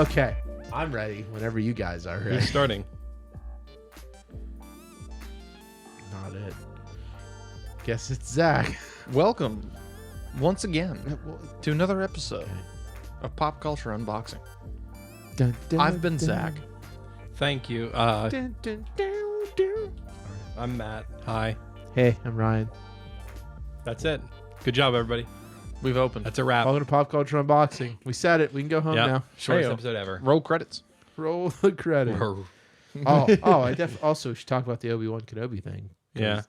Okay, I'm ready whenever you guys are ready. Who's starting? Not it. Guess it's Zach. Welcome once again to another episode of Pop Culture Unboxing. Dun, dun, I've been dun. Zach. Thank you. Dun, dun, dun, dun. I'm Matt. Hi. Hey, I'm Ryan. That's it. Good job, everybody. We've opened. That's a wrap. Welcome to Pop Culture Unboxing. We said it. We can go home now. Shortest Hey-o. episode ever. Roll credits. Roll the credit. I also should talk about the Obi-Wan Kenobi thing. 'Cause Yeah.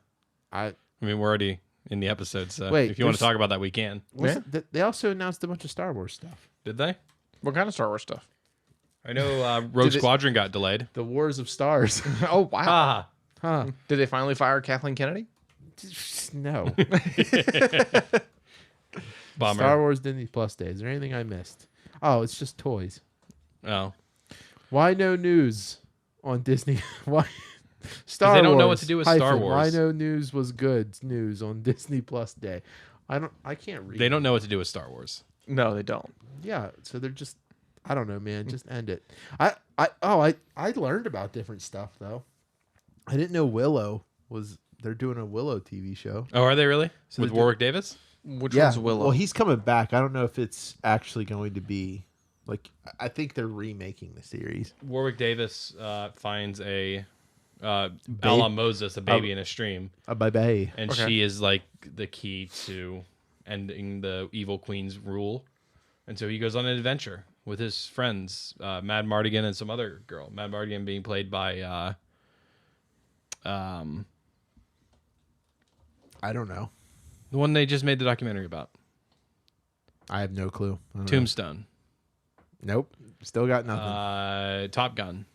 I mean, we're already in the episode, so Wait, if you want to there's- talk about that, we can. they also announced a bunch of Star Wars stuff. Did they? What kind of Star Wars stuff? I know Rogue Did it- Squadron got delayed. The Wars of Stars. Oh, wow. Ah. Huh? Did they finally fire Kathleen Kennedy? No. Bummer. Star Wars Disney Plus Day. Is there anything I missed? Oh, it's just toys. Oh. Why no news on Disney? Why Star they don't Wars, know what to do with Star Wars. Why no news was good news on Disney Plus Day? I can't read. They don't know what to do with Star Wars. No, they don't. Yeah, so they're just I don't know, man. Just end it. I learned about different stuff though. I didn't know Willow was they're doing a Willow TV show. Oh, are they really? So With they- Warwick Davis? Which one's Willow? Well, he's coming back. I don't know if it's actually going to be like I think they're remaking the series. Warwick Davis finds a Ella Moses, a baby in a stream. Bye. And Okay. she is like the key to ending the evil queen's rule. And so he goes on an adventure with his friends, Mad Mardigan and some other girl. Mad Mardigan being played by I don't know. the one they just made the documentary about. I have no clue. I don't know. Tombstone. Nope. Still got nothing. Top Gun.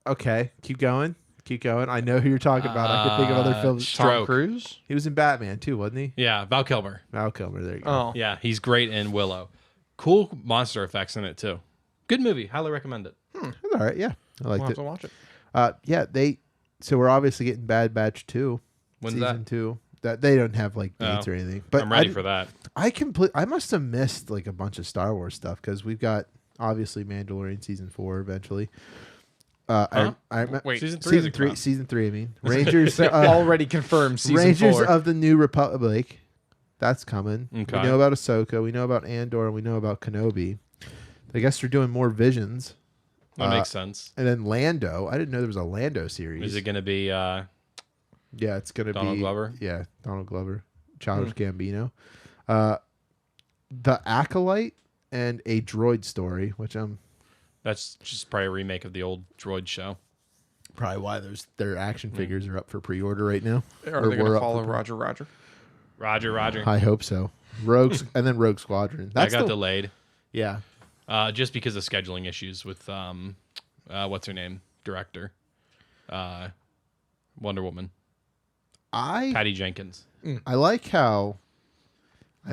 Okay. Keep going. I know who you're talking about. I can think of other films. Tom Stroke. Cruise? He was in Batman too, wasn't he? Yeah, Val Kilmer. Val Kilmer. There you go. Oh. Yeah, he's great in Willow. Cool monster effects in it too. Good movie. Highly recommend it. That's all right. Yeah, I We'll liked have it. to watch it. Yeah, so we're obviously getting Bad Batch 2. When's season that? 2. That they don't have like dates Oh. or anything. But I'm ready for that. I must have missed like a bunch of Star Wars stuff because we've got obviously Mandalorian season 4 eventually. Huh? Wait, Season 3 hasn't come out. Season 3. I mean, Rangers. already confirmed season Rangers 4. of the New Republic. That's coming. Okay. We know about Ahsoka. We know about Andor. And we know about Kenobi. I guess they're doing more Visions. That makes sense. And then Lando. I didn't know there was a Lando series. Is it going to be Yeah, it's gonna Donald be Glover? Yeah, Donald Glover, Childish Gambino, The Acolyte, and a Droid Story, which I'm that's just probably a remake of the old Droid show. probably why their action figures are up for pre-order right now. Are Or they going we're to up follow for- Roger? Roger. I hope so. And then Rogue Squadron. That That's got the, delayed yeah. just because of scheduling issues with what's her name? Director. Wonder Woman. Patty Jenkins. I like how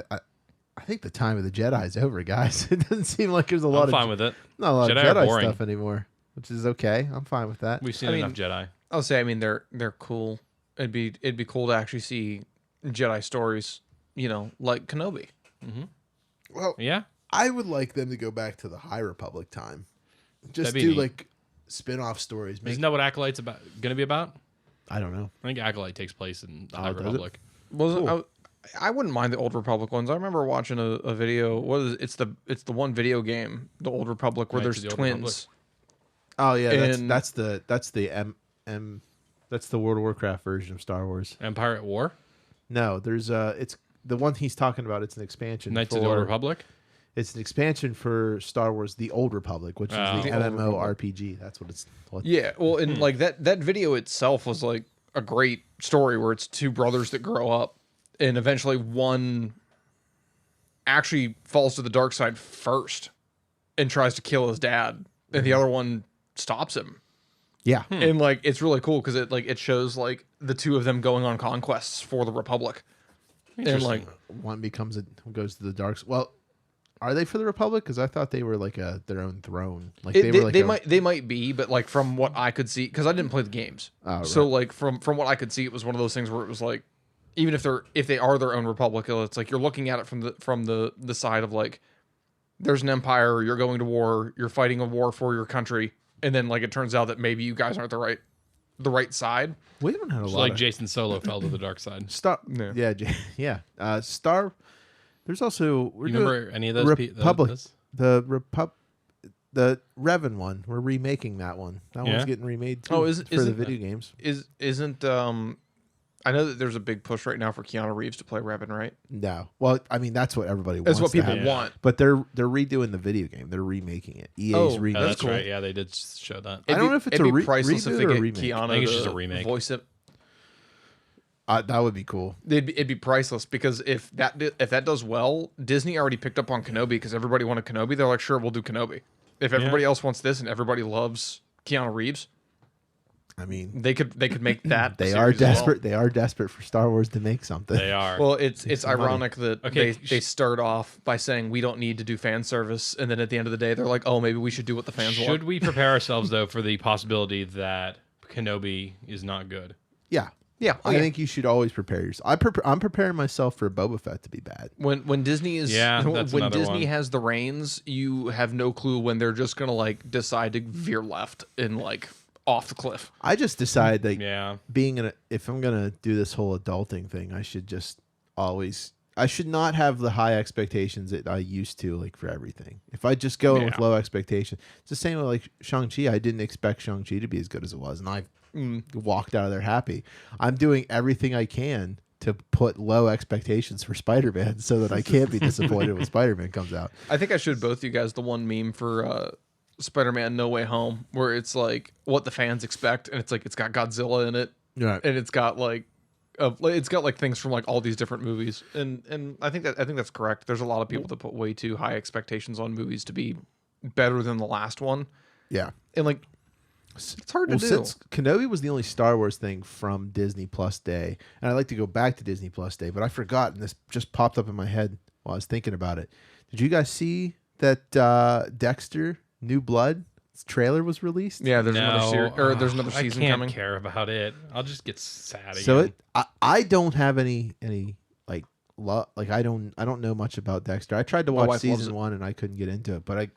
I think the time of the Jedi is over, guys. It doesn't seem like there's a lot I'm fine with it. not a lot Jedi are of Jedi boring. stuff anymore, which is okay. I'm fine with that. We've seen enough Jedi. I'll say, I mean, they're cool. It'd be cool to actually see Jedi stories, like Kenobi. Well, Yeah? I would like them to go back to the High Republic time. Just That'd be do neat. like spin-off stories. Isn't that what Acolyte's going to be about? I don't know. I think Acolyte takes place in the High does it? Republic. Well, I wouldn't mind the Old Republic ones. I remember watching a video. What is it? It's the one video game, the Old Republic, where Knights there's of the Old twins. Oh yeah, And- that's the that's the World of Warcraft version of Star Wars. Empire at War? No, there's it's the one he's talking about. It's an expansion. Knights of the Old Republic? It's an expansion for Star Wars: The Old Republic, which is Oh. the The Old MMORPG. That's what it's. Yeah, well, and like that video itself was like a great story where it's two brothers that grow up, and eventually one actually falls to the dark side first and tries to kill his dad, and the other one stops him. Yeah. And like it's really cool because it shows like the two of them going on conquests for the Republic, and like One goes to the dark. Well, are they for the Republic? Because I thought they were like their own throne. Like they might be, but like from what I could see, because I didn't play the games, Oh, so right. like from what I could see, it was one of those things where it was like, even if they are their own republic, it's like you're looking at it from the side of like there's an empire, you're going to war, you're fighting a war for your country, and then like it turns out that maybe you guys aren't the right side. We haven't had a Just lot like of Jason Solo fell to the dark side. Star. Yeah. Yeah. Star. There's also You remember any of those? Republic. The Revan one. We're remaking that one. That one's getting remade too. For the video games. Isn't I know that there's a big push right now for Keanu Reeves to play Revan, right? No. Well, I mean that's what everybody wants. That's what people to have. want. But they're redoing the video game. They're remaking it. EA's remaking. Oh, that's right. Yeah, they did show that. I don't know if it's it'd a be priceless if reboot they or a get remake. Keanu I think it's to just a remake. voice it. That would be cool. It'd be priceless because if that does well, Disney already picked up on Kenobi because everybody wanted Kenobi. They're like, sure, we'll do Kenobi. If everybody else wants this and everybody loves Keanu Reeves, I mean, they could make that. they series are as well. desperate. They are desperate for Star Wars to make something. They are. Well, it's ironic that Okay, they start off by saying we don't need to do fan service, and then at the end of the day, they're like, oh, maybe we should do what the fans want. Should we prepare ourselves though for the possibility that Kenobi is not good? Yeah. Yeah, I think you should always prepare yourself. I'm preparing myself for Boba Fett to be bad. when Disney is that's when another Disney one. has the reins, you have no clue when they're just gonna like decide to veer left and like off the cliff. I just decided that Yeah. if I'm gonna do this whole adulting thing, I should just I should not have the high expectations that I used to, like for everything. If I just go in with low expectations, it's the same with like Shang-Chi. I didn't expect Shang-Chi to be as good as it was, and I walked out of there happy. I'm doing everything I can to put low expectations for Spider-Man so that I can't be disappointed when Spider-Man comes out. I think I showed both you guys the one meme for Spider-Man No Way Home where it's like what the fans expect, and it's like it's got Godzilla in it, Right. and it's got like things from like all these different movies, and I think that's correct. There's a lot of people that put way too high expectations on movies to be better than the last one, Yeah. and like it's hard to do. Since Kenobi was the only Star Wars thing from Disney Plus Day, and I'd like to go back to Disney Plus Day, but I forgot, and this just popped up in my head while I was thinking about it. Did you guys see that Dexter New Blood trailer was released? Yeah, there's there's another I season can't coming. care about it. I'll just get sad again. So I don't have any like I don't know much about Dexter. I tried to watch wife loves season it. 1 and I couldn't get into it, but I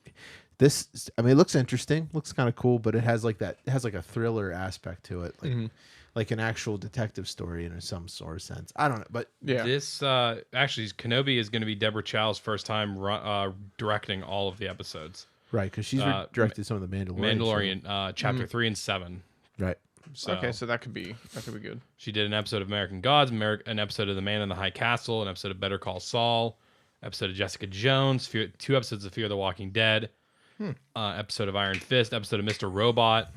mean it looks interesting, looks kind of cool, but it has like a thriller aspect to it, like an actual detective story in some sort of sense. I don't know, but Yeah, This actually Kenobi is going to be Deborah Chow's first time directing all of the episodes. right, because she's directed some of the Mandalorian chapter 3 and 7. right? So okay, so that could be good. she did an episode of American Gods, an episode of The Man in the High Castle, an episode of Better Call Saul, episode of Jessica Jones, 2 episodes of Fear the Walking Dead, episode of Iron Fist, episode of Mr. Robot.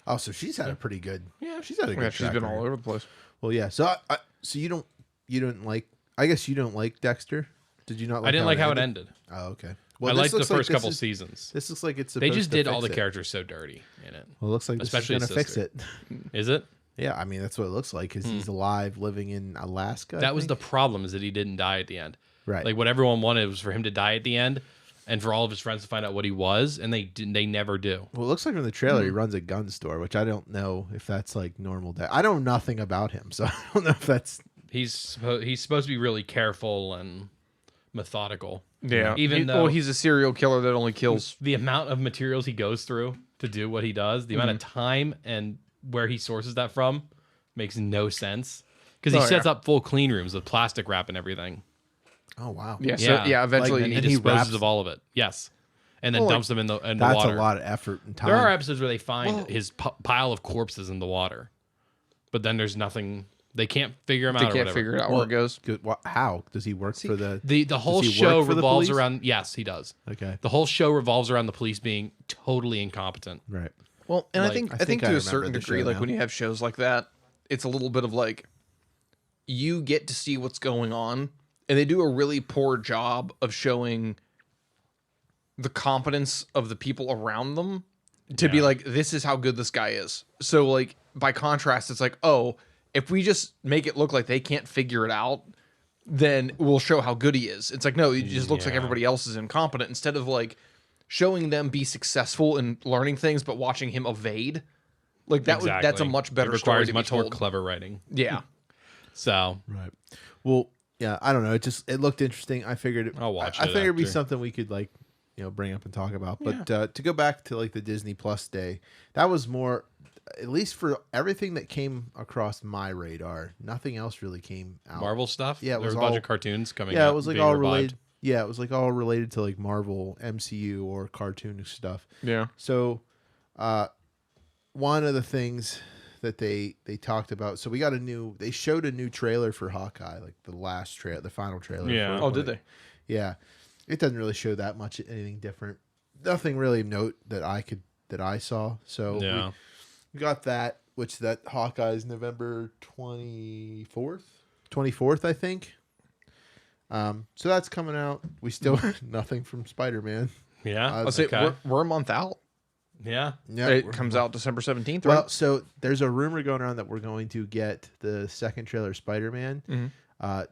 Oh, so she's had a pretty good. Yeah, she's had a good. Yeah, she's track been record. all over the place. Well, yeah. So so you don't like. I guess you don't like Dexter. Did you not? Like I didn't like how it ended. Oh, okay. I Well, liked the first this couple is- seasons. This looks like it's. They just supposed to did all fix the it. characters so dirty in it. Well, it looks like Especially this is his gonna fix sister. it. Is it? Yeah, I mean that's what it looks like because he's alive, living in Alaska. That was the problem, is that he didn't die at the end. right. Like what everyone wanted was for him to die at the end, and for all of his friends to find out what he was, and they didn't. They never do. Well, it looks like from the trailer he runs a gun store, which I don't know if that's like normal. I don't know nothing about him, so I don't know if that's. He's supposed to be really careful and methodical. Yeah, Even though he's a serial killer that only kills. the amount of materials he goes through to do what he does, the amount of time and where he sources that from makes no sense. Because he sets up full clean rooms with plastic wrap and everything. Oh wow. Yeah, so eventually and he and he disposes wraps- of all of it. Yes, and then Well, dumps them in the That's water. a lot of effort and time. There are episodes where they find his pile of corpses in the water, but then there's nothing. They can't figure him they out. Or can't whatever. figure it out where it goes. Good. How does he work for the? The whole Does he show work for the revolves police? around. Yes, he does. Okay. The whole show revolves around the police being totally incompetent. Right. Well, and Like, I think I think to I a remember certain the degree, show like now. when you have shows like that, it's a little bit of like you get to see what's going on, and they do a really poor job of showing the competence of the people around them to be like, this is how good this guy is. So like by contrast, it's like, oh, if we just make it look like they can't figure it out, then we'll show how good he is. It's like, no, it just looks like Yeah. everybody else is incompetent instead of like showing them be successful in learning things, but watching him evade. Like that that's a much better It story requires to much be more told. clever writing. Yeah. So Right. Well, yeah, I don't know. It looked interesting. I figured I'll watch I it figured it'd be after. something we could like, bring up and talk about. But to go back to like the Disney Plus day, that was more, at least for everything that came across my radar. Nothing else really came out. Marvel stuff. Yeah, it there was was a bunch all- of cartoons coming. Yeah, out, it was like being all revived. related. Yeah, it was like all related to like Marvel, MCU, or cartoon stuff. Yeah. So, one of the things that they talked about. So they showed a new trailer for Hawkeye, like the final trailer. Yeah. Oh, did they? Yeah, it doesn't really show that much anything different. Nothing really of note that I saw. So Yeah. we got that, which that Hawkeye is November 24th, I think. So that's coming out. We still nothing from Spider-Man. Yeah. I'll say okay. we're a month out. Yeah. Yeah, It comes out December 17th, right? Well, so there's a rumor going around that we're going to get the second trailer of Spider-Man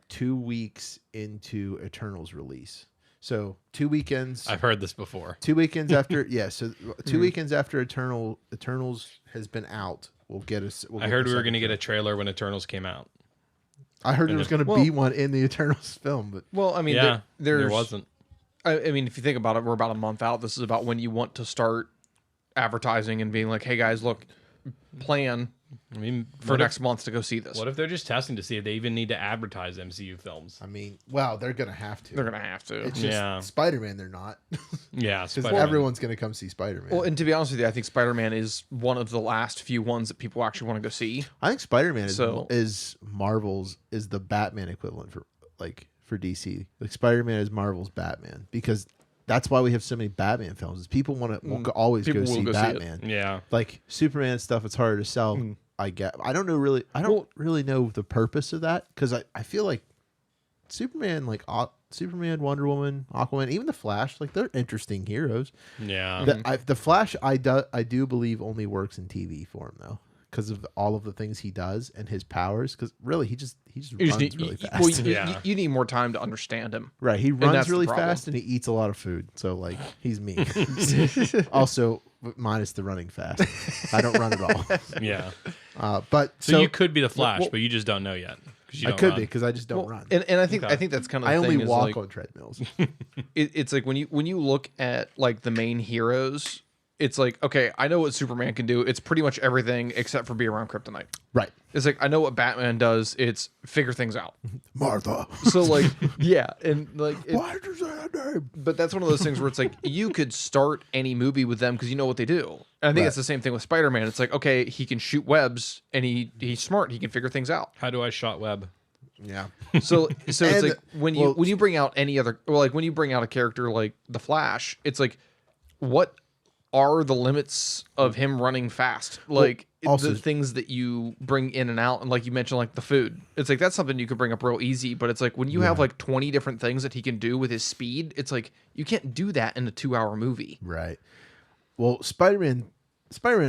2 weeks into Eternals release. So 2 weekends. I've heard this before. 2 weekends after, yeah. So 2 weekends after Eternals has been out, we'll get us. I heard we were going to get a trailer when Eternals came out. I heard there was going to be one in the Eternals film, but Well, I mean, Yeah. there There wasn't. I mean, if you think about it, we're about a month out. This is about when you want to start advertising and being like, "Hey guys, look, plan I mean, for next month to go see this." What if they're just testing to see if they even need to advertise MCU films? I mean, well, they're going to have to. They're gonna have to. It's just Yeah. Spider-Man. They're not, Yeah. because Spider-Man. everyone's going to come see Spider-Man. Well, and to be honest with you, I think Spider-Man is one of the last few ones that people actually want to go see. I think Spider-Man So- is Marvel's is the Batman equivalent for DC. Like Spider-Man is Marvel's Batman, because that's why we have so many Batman films. Is people want to always People go will see go see it. Batman. Yeah. Like Superman stuff, it's harder to sell. I don't Well- really know the purpose of that, because I feel like Superman, Superman, Wonder Woman, Aquaman, even the Flash, like they're interesting heroes. Yeah. The Flash, I do believe only works in TV form though, because of all of the things he does and his powers. Because really, he just runs really fast. Well, Yeah. you need more time to understand him. Right, he that's runs the really problem. fast and he eats a lot of food. So like, he's me. Also, minus the running fast. I don't run at all. Yeah. But So you could be the Flash, but you just don't know yet. 'Cause you I don't could run. be, because I just don't run. And I think Okay. that's kind of I the only thing is, walk like, on treadmills. it's like when you look at like the main heroes, it's like, okay, I know what Superman can do. It's pretty much everything except for be around kryptonite. Right, It's like I know what Batman does. It's figure things out. Martha. So like, yeah, and like, Why did you say that name? but that's one of those things where it's like you could start any movie with them because you know what they do. And I think Right. it's the same thing with Spider-Man. It's like, okay, he can shoot webs and he's smart. He can figure things out. How do I shot web? Yeah, So it's And, like when you bring out any other, well, like when you bring out a character like the Flash, it's like, what are the limits of him running fast? Like also- the things that you bring in and out, and like you mentioned, like the food. It's like that's something you could bring up real easy. But it's like when you have like 20 different things that he can do with his speed, it's like you can't do that in a 2-hour movie. right. Well, Spider-Man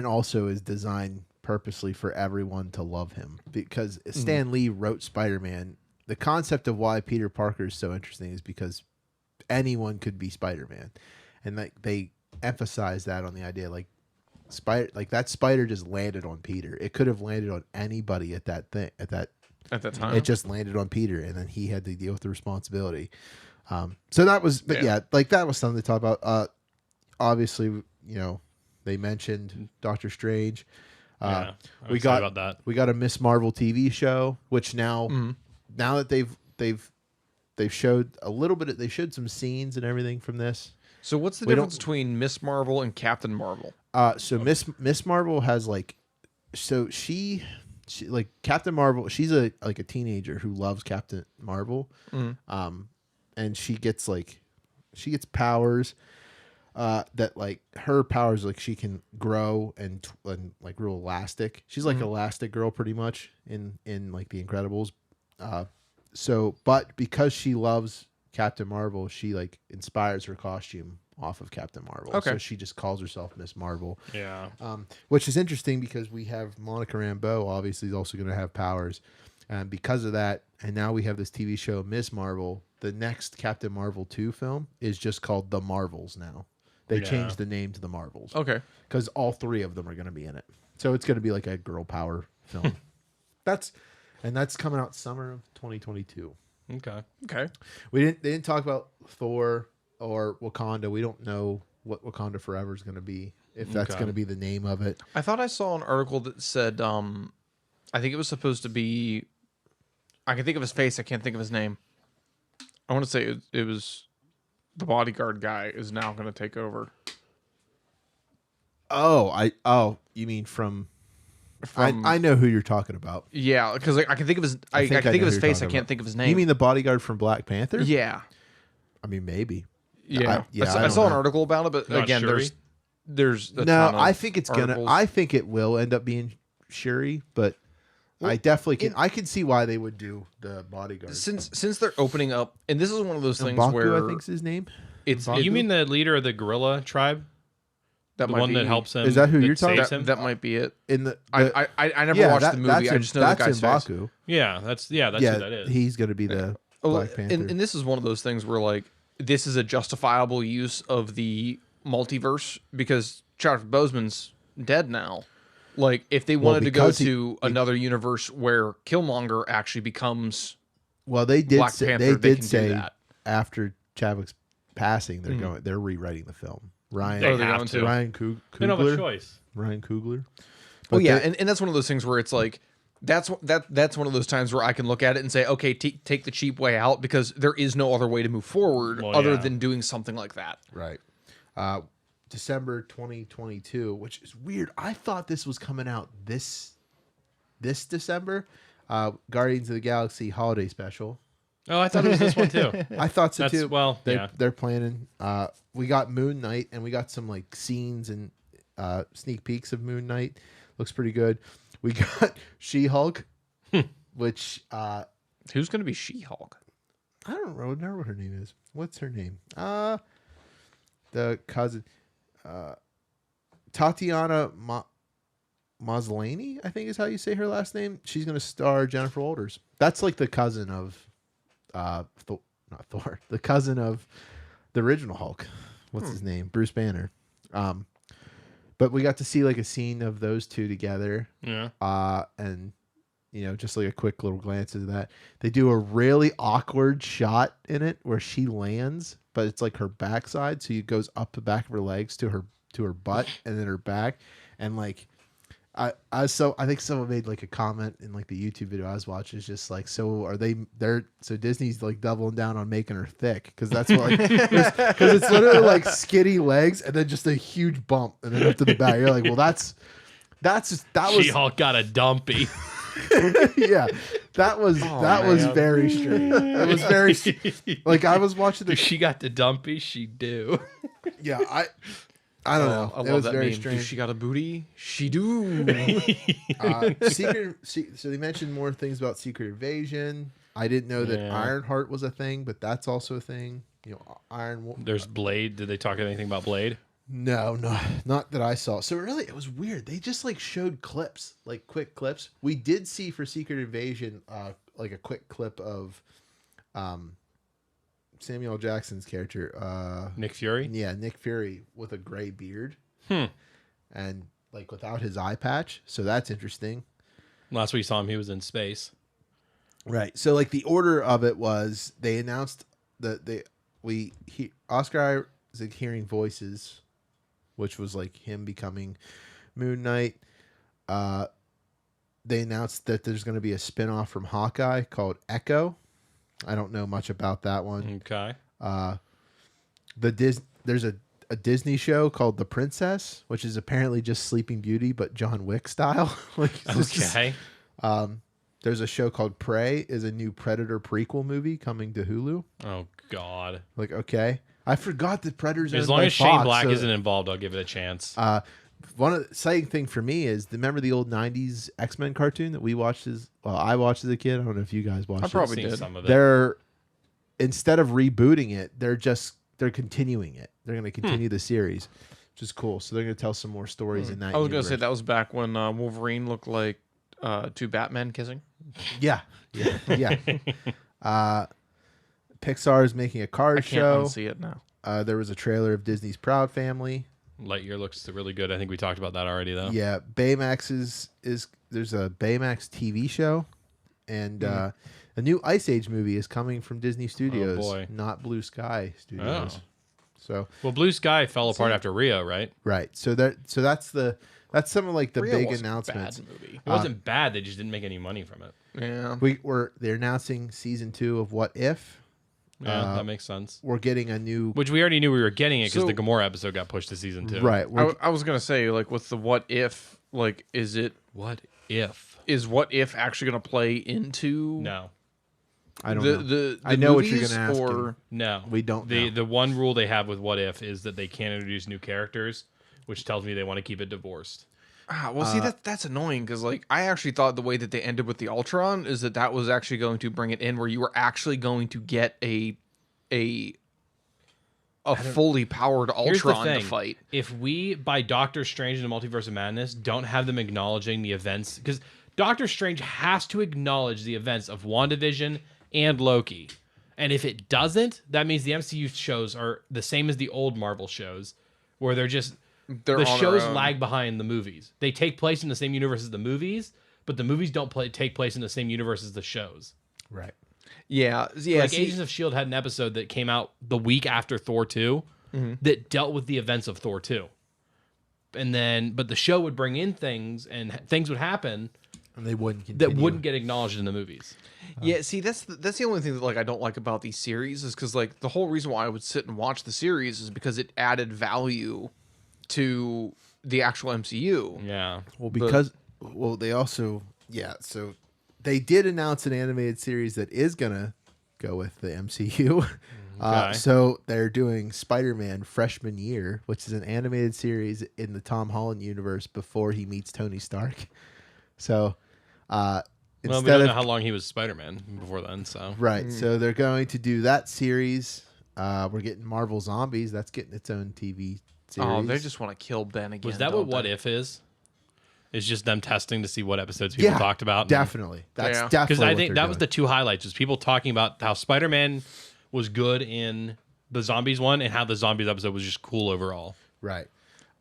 also is designed purposely for everyone to love him, because Stan Lee wrote Spider-Man. The concept of why Peter Parker is so interesting is because anyone could be Spider-Man, and like they emphasize that on the idea, like that spider just landed on Peter. It could have landed on anybody at that Time. It just landed on Peter, and then he had to deal with the responsibility. So that was, but yeah, like that was something to talk about. Obviously, they mentioned Doctor Strange. Yeah. I'm We excited got about that. we got a Miss Marvel TV show, which now that they've showed a little bit, they showed some scenes and everything from this. So what's the We difference don't- between Miss Marvel and Captain Marvel? So Miss Marvel has she like Captain Marvel. She's a teenager who loves Captain Marvel, and she gets powers. That like her powers, like she can grow and like real elastic. She's like Elastic Girl pretty much in like the Incredibles. But because she loves Captain Marvel, she like inspires her costume off of Captain Marvel. Okay. So she just calls herself Miss Marvel. Yeah. Which is interesting because we have Monica Rambeau obviously is also going to have powers, and because of that, and now we have this TV show Miss Marvel. The next Captain Marvel 2 film is just called The Marvels now. They changed the name to The Marvels. Okay. Because all 3 of them are going to be in it. So it's going to be like a girl power film. That's coming out summer of 2022. Okay. They didn't talk about Thor or Wakanda. We don't know what Wakanda Forever is going to be, if that's going to be the name of it. I thought I saw an article that said, I think it was supposed to be, I can think of his face, I can't think of his name. I want to say it was the bodyguard guy is now going to take over. You mean from I know who you're talking about. Yeah, because I can think of his I can think of his face. I can't think of his name. You mean the bodyguard from Black Panther? Yeah. I mean, maybe. Yeah. I saw an article about it, but Not again, Shuri? there's a No, ton of I think it's articles. I think it will end up being Shuri, but I definitely can. I can see why they would do the bodyguard. Since they're opening up, and this is one of those things M'Baku, where I think's his name. it's You mean the leader of the gorilla tribe? that The might one be, that helps him? Is that who you're talking saves about? him? That might be it. In the I never watched the movie. I just know the that's guy's face. M'Baku. Yeah, that's who that is. He's going to be the Black Panther. And this is one of those things where like this is a justifiable use of the multiverse because Chadwick Boseman's dead now. Like if they wanted to go to another universe where Killmonger actually becomes they did Black say, Panther, they they did can do say that. after Chadwick's passing, they're rewriting the film. Ryan They have to. Ryan Coogler. They don't have a choice. Ryan Coogler. Well, yeah, and that's one of those things where it's like that's one of those times where I can look at it and say, okay, take the cheap way out because there is no other way to move forward other than doing something like that. Right. December 2022, which is weird. I thought this was coming out this December. Guardians of the Galaxy holiday special. Oh, I thought it was this one too. I thought so too. Well, they're planning. We got Moon Knight, and we got some like scenes and sneak peeks of Moon Knight. Looks pretty good. We got She-Hulk, which Who's going to be She-Hulk? I don't know what her name is. What's her name? The cousin, Tatiana Maslany, I think is how you say her last name. She's going to star Jennifer Walters. That's like the cousin of, not Thor, the cousin of the original Hulk. What's his name? Bruce Banner. But we got to see like a scene of those two together. Yeah. And just like a quick little glance into that. They do a really awkward shot in it where she lands, but it's like her backside, so it goes up the back of her legs to her butt and then her back, and like I think someone made like a comment in like the YouTube video I was watching. It's just like, so Disney's like doubling down on making her thick because that's what like because it's literally like skinny legs and then just a huge bump and then up to the back. You're like, well, that was She-Hulk got a dumpy. yeah, that was very strange. It was very like I was watching She got the dumpy. She do. Yeah, I don't know. I It love was that very meme. strange. She got a booty. She do. So they mentioned more things about Secret Invasion. I didn't know that Ironheart was a thing, but that's also a thing. There's Blade. Did they talk anything about Blade? No, not that I saw. So really, it was weird. They just like showed clips, like quick clips. We did see for Secret Invasion, like a quick clip of, Samuel L. Jackson's character, Nick Fury. Yeah, Nick Fury with a gray beard, and like without his eye patch. So that's interesting. Last we saw him, he was in space. Right. So like the order of it was they announced that Oscar Isaac hearing voices, which was like him becoming Moon Knight. They announced that there's going to be a spinoff from Hawkeye called Echo. I don't know much about that one. Okay. There's a Disney show called The Princess, which is apparently just Sleeping Beauty but John Wick style. Okay. There's a show called Prey, is a new Predator prequel movie coming to Hulu. Oh God. Like, okay, I forgot that Predators. As long as Shane Black isn't involved, I'll give it a chance. One of the exciting thing for me is remember the old '90s X-Men cartoon that we watched I watched as a kid. I don't know if you guys watched. I probably Seen did. some of it. They're instead of rebooting it, they're continuing it. They're going to continue the series, which is cool. So they're going to tell some more stories in that. I was going to say universe. that was back when Wolverine looked like two Batmen kissing. Yeah. Pixar is making a Cars show. I can't unsee it now. There was a trailer of Disney's Proud Family. Lightyear looks really good. I think we talked about that already, though. Yeah, Baymax there's a Baymax TV show, and A new Ice Age movie is coming from Disney Studios, boy. not Blue Sky Studios. Oh. So Well, Blue Sky fell apart after Rio, right? right. So that's some of like the Rio big wasn't a announcements. bad movie. It wasn't bad. They just didn't make any money from it. Yeah. They're announcing season 2 of What If. Yeah, that makes sense. We're getting a new Which we already knew we were getting it because So- the Gamora episode got pushed to season 2. right. I was gonna say, like, with the what if, like, is What if? what if actually gonna play into No. I don't the, know. the I know what you're movies, gonna ask or him. No. We don't know. The one rule they have with What If is that they can't introduce new characters, which tells me they want to keep it divorced. see that's annoying because like I actually thought the way that they ended with the Ultron is that was actually going to bring it in where you were actually going to get a fully powered Here's the Ultron to thing. fight. If we, by Doctor Strange and the Multiverse of Madness, don't have them acknowledging the events, because Doctor Strange has to acknowledge the events of WandaVision and Loki. And if it doesn't, that means the MCU shows are the same as the old Marvel shows, where they're On the their shows own. lag behind the movies. They take place in the same universe as the movies, but the movies don't take place in the same universe as the shows. Right. Yeah. Like Agents of S.H.I.E.L.D. had an episode that came out the week after Thor 2 that dealt with the events of Thor 2. And then, but the show would bring in things and things would happen And they wouldn't continue. that wouldn't get acknowledged in the movies. Yeah, see, that's the only thing that like I don't like about these series is because like the whole reason why I would sit and watch the series is because it added value to the actual MCU. Yeah. Well, because they also so they did announce an animated series that is gonna go with the MCU. Okay. So they're doing Spider-Man Freshman Year, which is an animated series in the Tom Holland universe before he meets Tony Stark. So Well, we instead don't of know how long he was Spider-Man before then, so. right, so they're going to do that series. We're getting Marvel Zombies. That's getting its own TV series. Oh, they just want to kill Ben again. Was that don't what they? If is? It's just them testing to see what episodes people talked about. Definitely. That's Yeah. definitely Because I what think they're that was the doing. two highlights, was people talking about how Spider-Man was good in the Zombies one and how the Zombies episode was just cool overall. Right.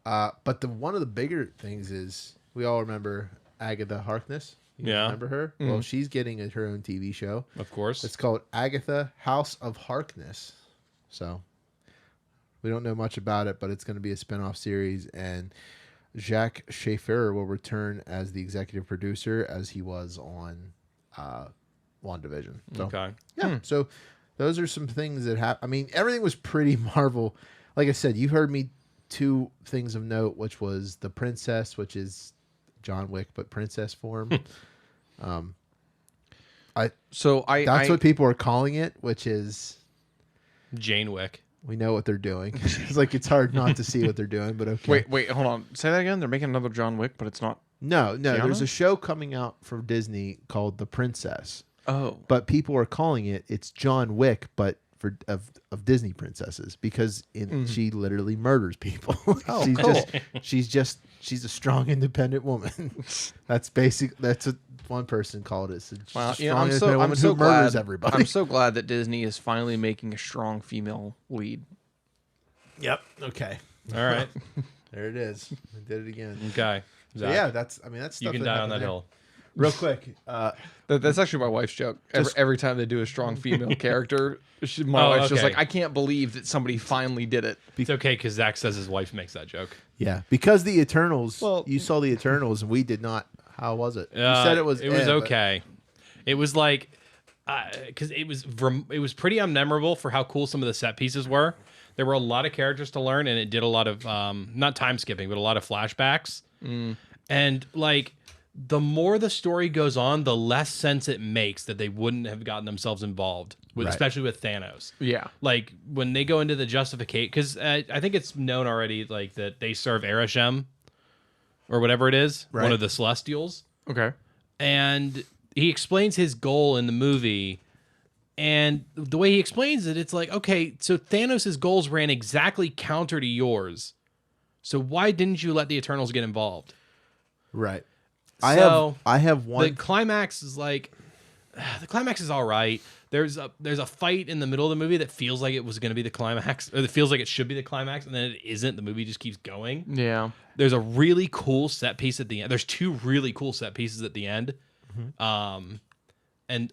But one of the bigger things is we all remember Agatha Harkness. You Yeah. remember her? Well, she's getting her own TV show. Of course. It's called Agatha House of Harkness. So we don't know much about it, but it's going to be a spinoff series, and Jacques Schaeffer will return as the executive producer as he was on WandaVision. So, Okay. yeah. So those are some things that happen. I mean, everything was pretty Marvel. Like I said, you heard me two things of note, which was the princess, which is John Wick, but princess form. That's what people are calling it, which is Jane Wick. we know what they're doing. It's like it's hard not to see what they're doing, but okay. Wait, hold on. Say that again. They're making another John Wick, but it's not. No, there's Keanu? a show coming out from Disney called The Princess. Oh, But people are calling it's John Wick, but of Disney princesses, because she literally murders people. Oh, cool. she's a strong, independent woman. That's what one person called it. She's a Wow, strong, independent woman who murders everybody. I'm so glad that Disney is finally making a strong female lead. Yep. Okay. All right. There it is. I did it again. Okay. So Zach, yeah, that's stuff you can that die on happened that there. hill. Real quick. That's actually my wife's joke. Every time they do a strong female character, my wife's just okay. like, I can't believe that somebody finally did it. It's okay because Zach says his wife makes that joke. Yeah, because the Eternals. Well- you saw the Eternals, and we did not. How was it? You said it was. It was but- okay. It was like because it was pretty unmemorable for how cool some of the set pieces were. There were a lot of characters to learn, and it did a lot of not time skipping, but a lot of flashbacks. And like the more the story goes on, the less sense it makes that they wouldn't have gotten themselves involved with, Right. especially with Thanos. Yeah. Like when they go into the justification, because I think it's known already, like that they serve Ereshkigal or whatever it is, Right. one of the Celestials, Okay. and he explains his goal in the movie. And the way he explains it, it's like, okay, so Thanos' goals ran exactly counter to yours. So why didn't you let the Eternals get involved? Right. So, I have one. The climax is like, the climax is all right. There's a fight in the middle of the movie that feels like it was going to be the climax, or that feels like it should be the climax, and then it isn't. The movie just keeps going. Yeah. There's a really cool set piece at the end. There's two really cool set pieces at the end.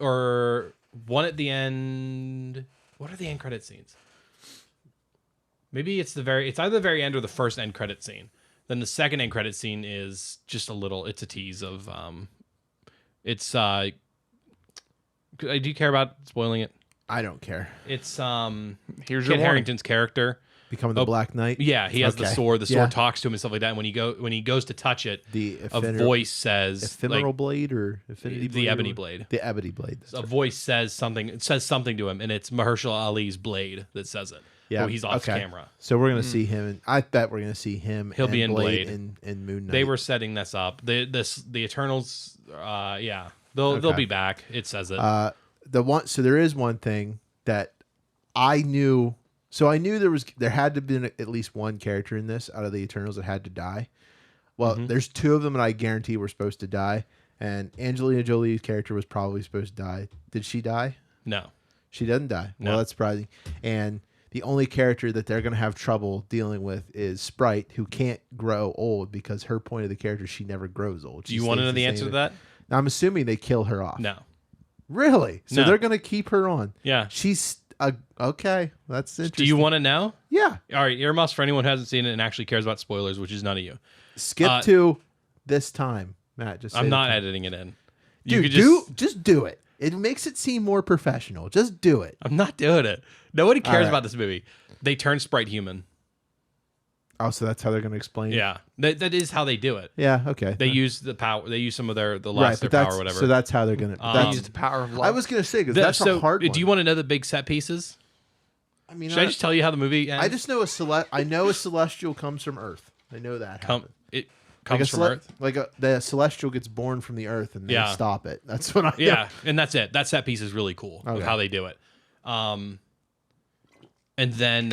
or one at the end. What are the end credit scenes? Maybe it's either the very end or the first end credit scene. Then the second end credit scene is just it's a tease of do you care about spoiling it? I don't care. It's Here's Kit your Harington's character. Becoming the Black Knight. Yeah, he has the sword. The sword Yeah. talks to him and stuff like that. And when he goes to touch it, The a voice says ephemeral blade or affinity blade? the ebony blade. The ebony blade. That's A right. voice says something. It says something to him, and it's Mahershala Ali's blade that says it. Yeah, Oh, he's off camera. So we're gonna see him, and I bet we're gonna see him. He'll and be in Blade. and Moon Knight. They were setting this up. The Eternals. They'll be back. It says it. So there is one thing that I knew. So I knew there had to have been at least one character in this out of the Eternals that had to die. Well, there's two of them that I guarantee were supposed to die, and Angelina Jolie's character was probably supposed to die. Did she die? No. She doesn't die. No. Well, that's surprising. And the only character that they're going to have trouble dealing with is Sprite, who can't grow old because her point of the character, she never grows old. Do you want to know the answer to that? Now, I'm assuming they kill her off. No. Really? So No. they're going to keep her on. Yeah. She's okay. That's interesting. Do you want to know? Yeah. All right, earmuffs for anyone who hasn't seen it and actually cares about spoilers, which is none of you. Skip to this time, Matt. Just say I'm the not time. editing it in. You Dude, could just do it. It makes it seem more professional. Just do it. I'm not doing it. Nobody cares right. about this movie. They turn Sprite human. Oh, so that's how they're going to explain it? Yeah, that is how they do it. Yeah, okay. They use the power. They use some of the right, last but their that's, power or whatever. so that's how they're going to... Use the power of love. I was going to say, because that's a hard one. Do you want to know the big set pieces? I mean, Should I just tell you how the movie ends? I just know I know a celestial comes from Earth. I know that. It Like comes from Earth. the celestial gets born from the Earth and they Yeah. stop it. That's what I know. Yeah, and that's it. That set piece is really cool with Okay. how they do it. And then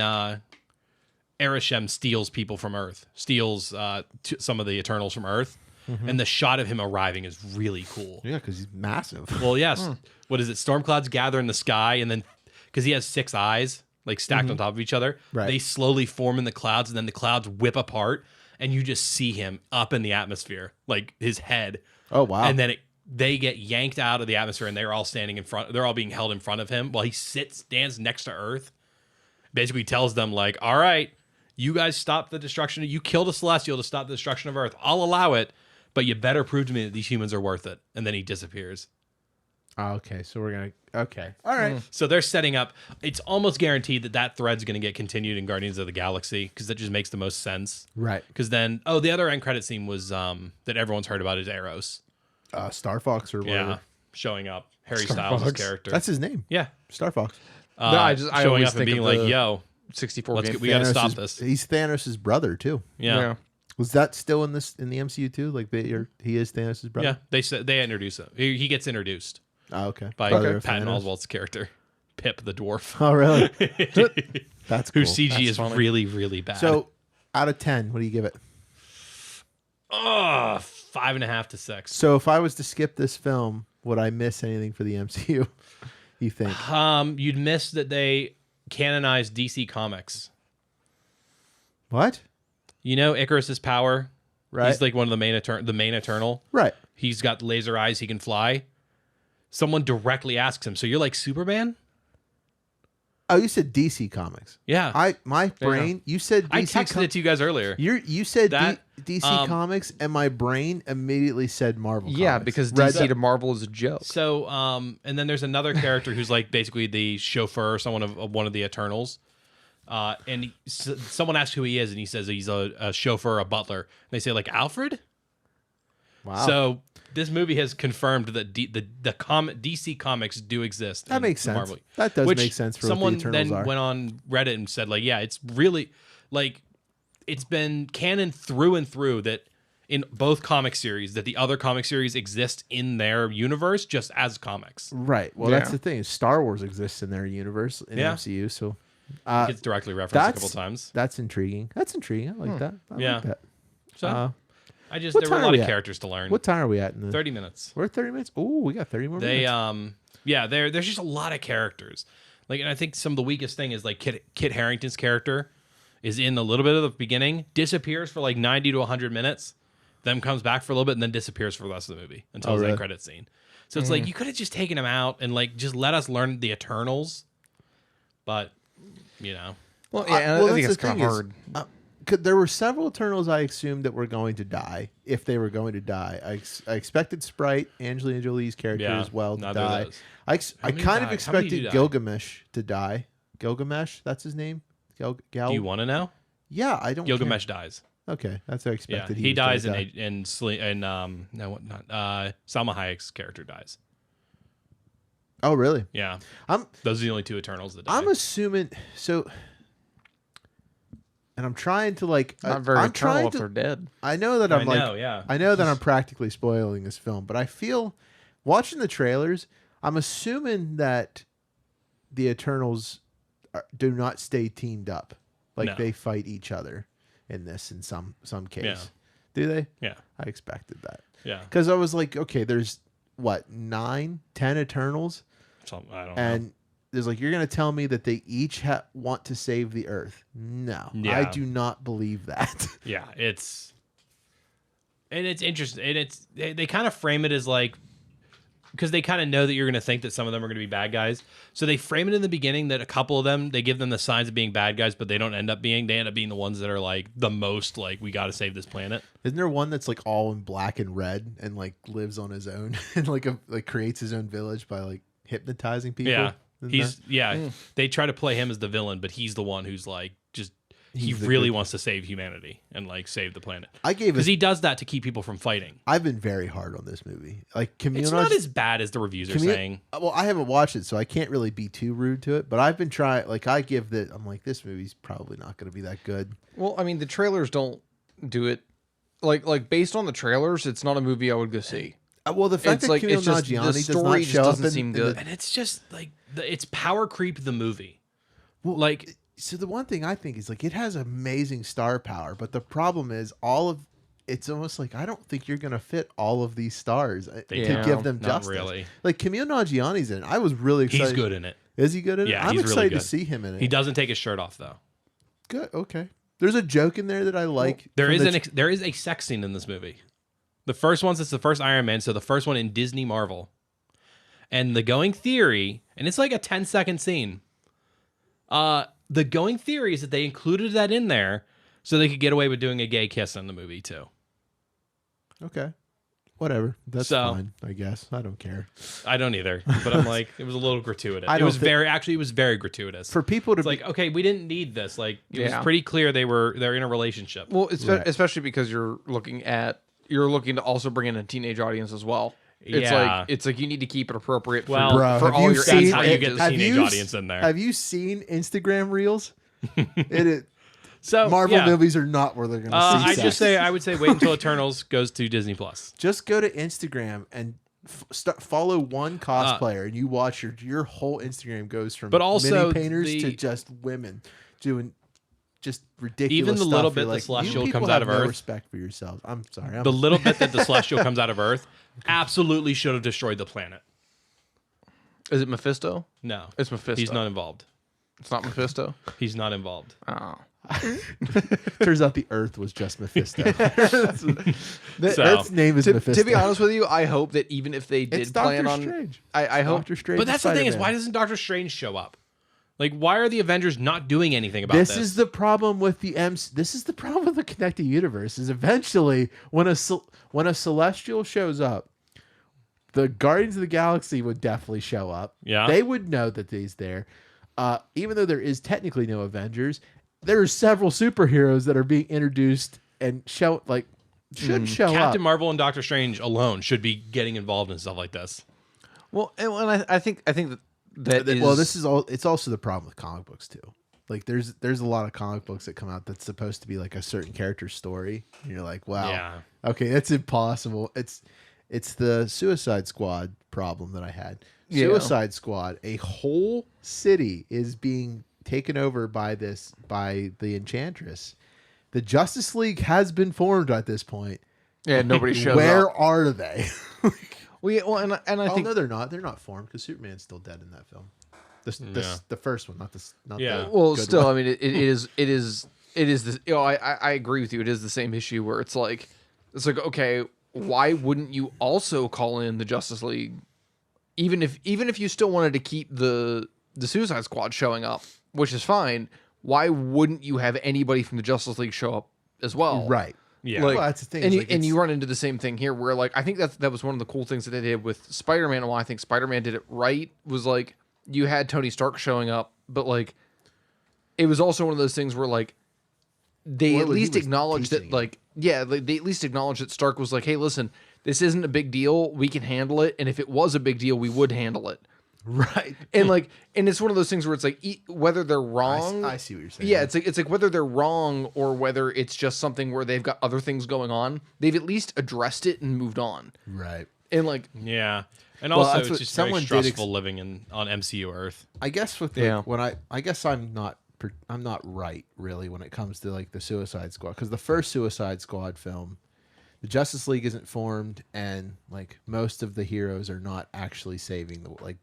Arishem steals people from Earth, steals some of the Eternals from Earth, and the shot of him arriving is really cool. Yeah, because he's massive. Well, yes. What is it? Storm clouds gather in the sky, and then because he has 6 eyes, like stacked on top of each other, Right. they slowly form in the clouds, and then the clouds whip apart, and you just see him up in the atmosphere, like his head. Oh, wow. And then they get yanked out of the atmosphere, and they're all standing in front. They're all being held in front of him while he stands next to Earth. Basically, tells them like, "All right, you guys stop the destruction. You killed a celestial to stop the destruction of Earth. I'll allow it, but you better prove to me that these humans are worth it." And then he disappears. Oh, okay, so we're going to... Okay. All right. So they're setting up. It's almost guaranteed that thread's going to get continued in Guardians of the Galaxy because that just makes the most sense. Right. Because then, the other end credit scene was that everyone's heard about is Eros. Star Fox or whatever. Yeah, showing up. Harry Star Styles' Fox. character. That's his name. Yeah. Star Fox. No, I showing always up and think being of like, the "Yo, 64 let's game. get, we got to stop Thanos' this." He's Thanos' brother, too. Yeah. Was that still in the MCU, too? Like, he is Thanos' Yeah, brother? they introduce him. He gets introduced Oh, okay. by Brother of Patton Thanos. Oswalt's character, Pip the dwarf, Oh, really? That's cool. whose CG That's is funny. really, really bad. So, out of 10, what do you give it? 5.5 to 6. So, if I was to skip this film, would I miss anything for the MCU? You think? You'd miss that they canonized DC Comics. What? You know Icarus's power? Right. He's like one of the main Eternal. Right. He's got laser eyes. He can fly. Someone directly asks him, "So you're like Superman?" Oh, you said DC Comics. Yeah. My brain. You said DC. I texted it to you guys earlier. You said That, DC Comics, and my brain immediately said Marvel. Yeah, Comics. because Read DC that- to Marvel is a joke. So, and then there's another character who's like basically the chauffeur, someone of one of the Eternals. Someone asks who he is, and he says he's a chauffeur, a butler. And they say like Alfred. Wow. So this movie has confirmed that DC Comics do exist. That in makes sense. Marvel. That does Which make sense for someone what the Eternals then are. went on Reddit and said like, yeah, it's really like it's been canon through and through that in both comic series that the other comic series exist in their universe just as comics. Right. Well, that's Yeah. the thing. Star Wars exists in their universe in Yeah. MCU, so It's directly referenced a couple times. That's intriguing. I like that. I Yeah. like that. So what there were time a are lot we of at? characters to learn. What time are we at? In the 30 minutes. We're at 30 minutes. Oh, we got 30 more They minutes. there's just a lot of characters. Like, and I think some of the weakest thing is like Kit Harington's character is in a little bit of the beginning, disappears for like 90 to 100 minutes, then comes back for a little bit, and then disappears for the rest of the movie until the really? end credit scene. So it's like you could have just taken him out and like just let us learn the Eternals. But you know, Well, yeah, I think it's kind of hard. There were several Eternals I assumed that were going to die if they were going to die. I expected Sprite, Angelina Jolie's character as well, to die. I kind of expected Gilgamesh to die. Gilgamesh, that's his name. Do you want to know? Yeah, I don't. Gilgamesh dies. Okay, that's what I expected. Yeah, he dies in Salma Hayek's character dies. Oh, really? Yeah. Those are the only two Eternals that die. I'm assuming so. And I'm trying to like. Not very eternal if they're dead. I know that I know that I'm practically spoiling this film, but I feel watching the trailers, I'm assuming that the Eternals do not stay teamed up. Like they fight each other in this in some case. Yeah. Do they? Yeah. I expected that. Yeah. Because I was like, okay, there's what, 9, 10 Eternals? I don't know. And there's like, you're going to tell me that they each want to save the Earth. No, I do not believe that. Yeah, it's interesting. And they kind of frame it as like, because they kind of know that you're going to think that some of them are going to be bad guys. So they frame it in the beginning that a couple of them, they give them the signs of being bad guys, but they don't end up being. They end up being the ones that are like the most like, we got to save this planet. Isn't there one that's like all in black and red and like lives on his own and like creates his own village by like hypnotizing people? Yeah. They try to play him as the villain, but he's the one who's like just he really wants to save humanity and like save the planet. Because he does that to keep people from fighting. I've been very hard on this movie. Like it's not as bad as the reviews are saying. Well, I haven't watched it, so I can't really be too rude to it. But I've been trying. Like I'm like, this movie's probably not going to be that good. Well, I mean, the trailers don't do it. Like based on the trailers, it's not a movie I would go see. Well, the fact that Kumail Nanjiani does not show up doesn't seem good, and it's just like it's power creep the movie. Well, like. So the one thing I think is like it has amazing star power, but the problem is it's almost like I don't think you're gonna fit all of these stars to give them justice. Really. Like Kumail Nanjiani's in it. I was really excited. He's good in it. Is he good in it? Yeah, I'm he's excited really good to see him in it. He doesn't take his shirt off though. Good. Okay. There's a joke in there that I like. There is a sex scene in this movie. The first one's it's the first Iron Man, so the first one in Disney Marvel. And the going theory, and it's like a 10-second scene. The going theory is that they included that in there so they could get away with doing a gay kiss in the movie too. Okay. Whatever. That's fine, I guess. I don't care. I don't either. But I'm like, it was a little gratuitous. It was very gratuitous. For people to like, okay, we didn't need this. Like it was pretty clear they're in a relationship. Well, especially because you're looking to also bring in a teenage audience as well. It's like you need to keep it appropriate for all your that's how you get the teenage audience in there. Have you seen Instagram reels? So Marvel movies are not where they're going to see I would say wait until Eternals goes to Disney Plus. Just go to Instagram and follow one cosplayer, and you watch your whole Instagram goes from mini painters to just women doing just ridiculous even the stuff. little bit the Celestial comes out of Earth. Respect for yourselves. I'm sorry. The little bit that the Celestial comes out of Earth absolutely should have destroyed the planet. Is it Mephisto? No, it's Mephisto. He's not involved. It's not Mephisto. He's not involved. Oh. Turns out the Earth was just Mephisto. Earth's name is Mephisto. To be honest with you, I hope that even if they did plan on, Strange. I hope Doctor Strange. But that's the thing is, why doesn't Doctor Strange show up? Like, why are the Avengers not doing anything about this? This is the problem with This is the problem with the connected universe. Is eventually when a Celestial shows up, the Guardians of the Galaxy would definitely show up. Yeah, they would know that he's there. Even though there is technically no Avengers, there are several superheroes that are being introduced and show up. Captain Marvel and Doctor Strange alone should be getting involved in stuff like this. Well, and I think that is... Well, this is all. It's also the problem with comic books too. Like there's a lot of comic books that come out that's supposed to be like a certain character's story, and you're like, wow, okay, that's impossible. It's the Suicide Squad problem that I had. Suicide Squad, a whole city is being taken over by the Enchantress. The Justice League has been formed at this point. Yeah, nobody shows Where up. are they? And I think no, they're not. They're not formed because Superman's still dead in that film. The first one, not the well, good still, one. I mean, it is this. You know, I agree with you. It is the same issue where it's like okay, why wouldn't you also call in the Justice League even if you still wanted to keep the Suicide Squad showing up, which is fine, why wouldn't you have anybody from the Justice League show up as well? Right. Yeah. Like, Well, that's the thing. And, It's you run into the same thing here where, like, I think that was one of the cool things that they did with Spider-Man, and why I think Spider-Man did it right was, like, you had Tony Stark showing up, but, like, it was also one of those things where, like, they Well, at he least was acknowledged that, teaching. like, yeah, like, they at least acknowledged that Stark was like, hey, listen, this isn't a big deal. We can handle it. And if it was a big deal, we would handle it. Right. And like, and it's one of those things where it's like, whether they're wrong. I see what you're saying. Yeah, it's like whether they're wrong or whether it's just something where they've got other things going on, they've at least addressed it and moved on. Right. And like, Yeah. And Well, also, that's it's what just someone very did stressful living on MCU Earth. I guess with when I guess I'm not right really when it comes to like the Suicide Squad, because the first Suicide Squad film, the Justice League isn't formed, and like most of the heroes are not actually saving the like.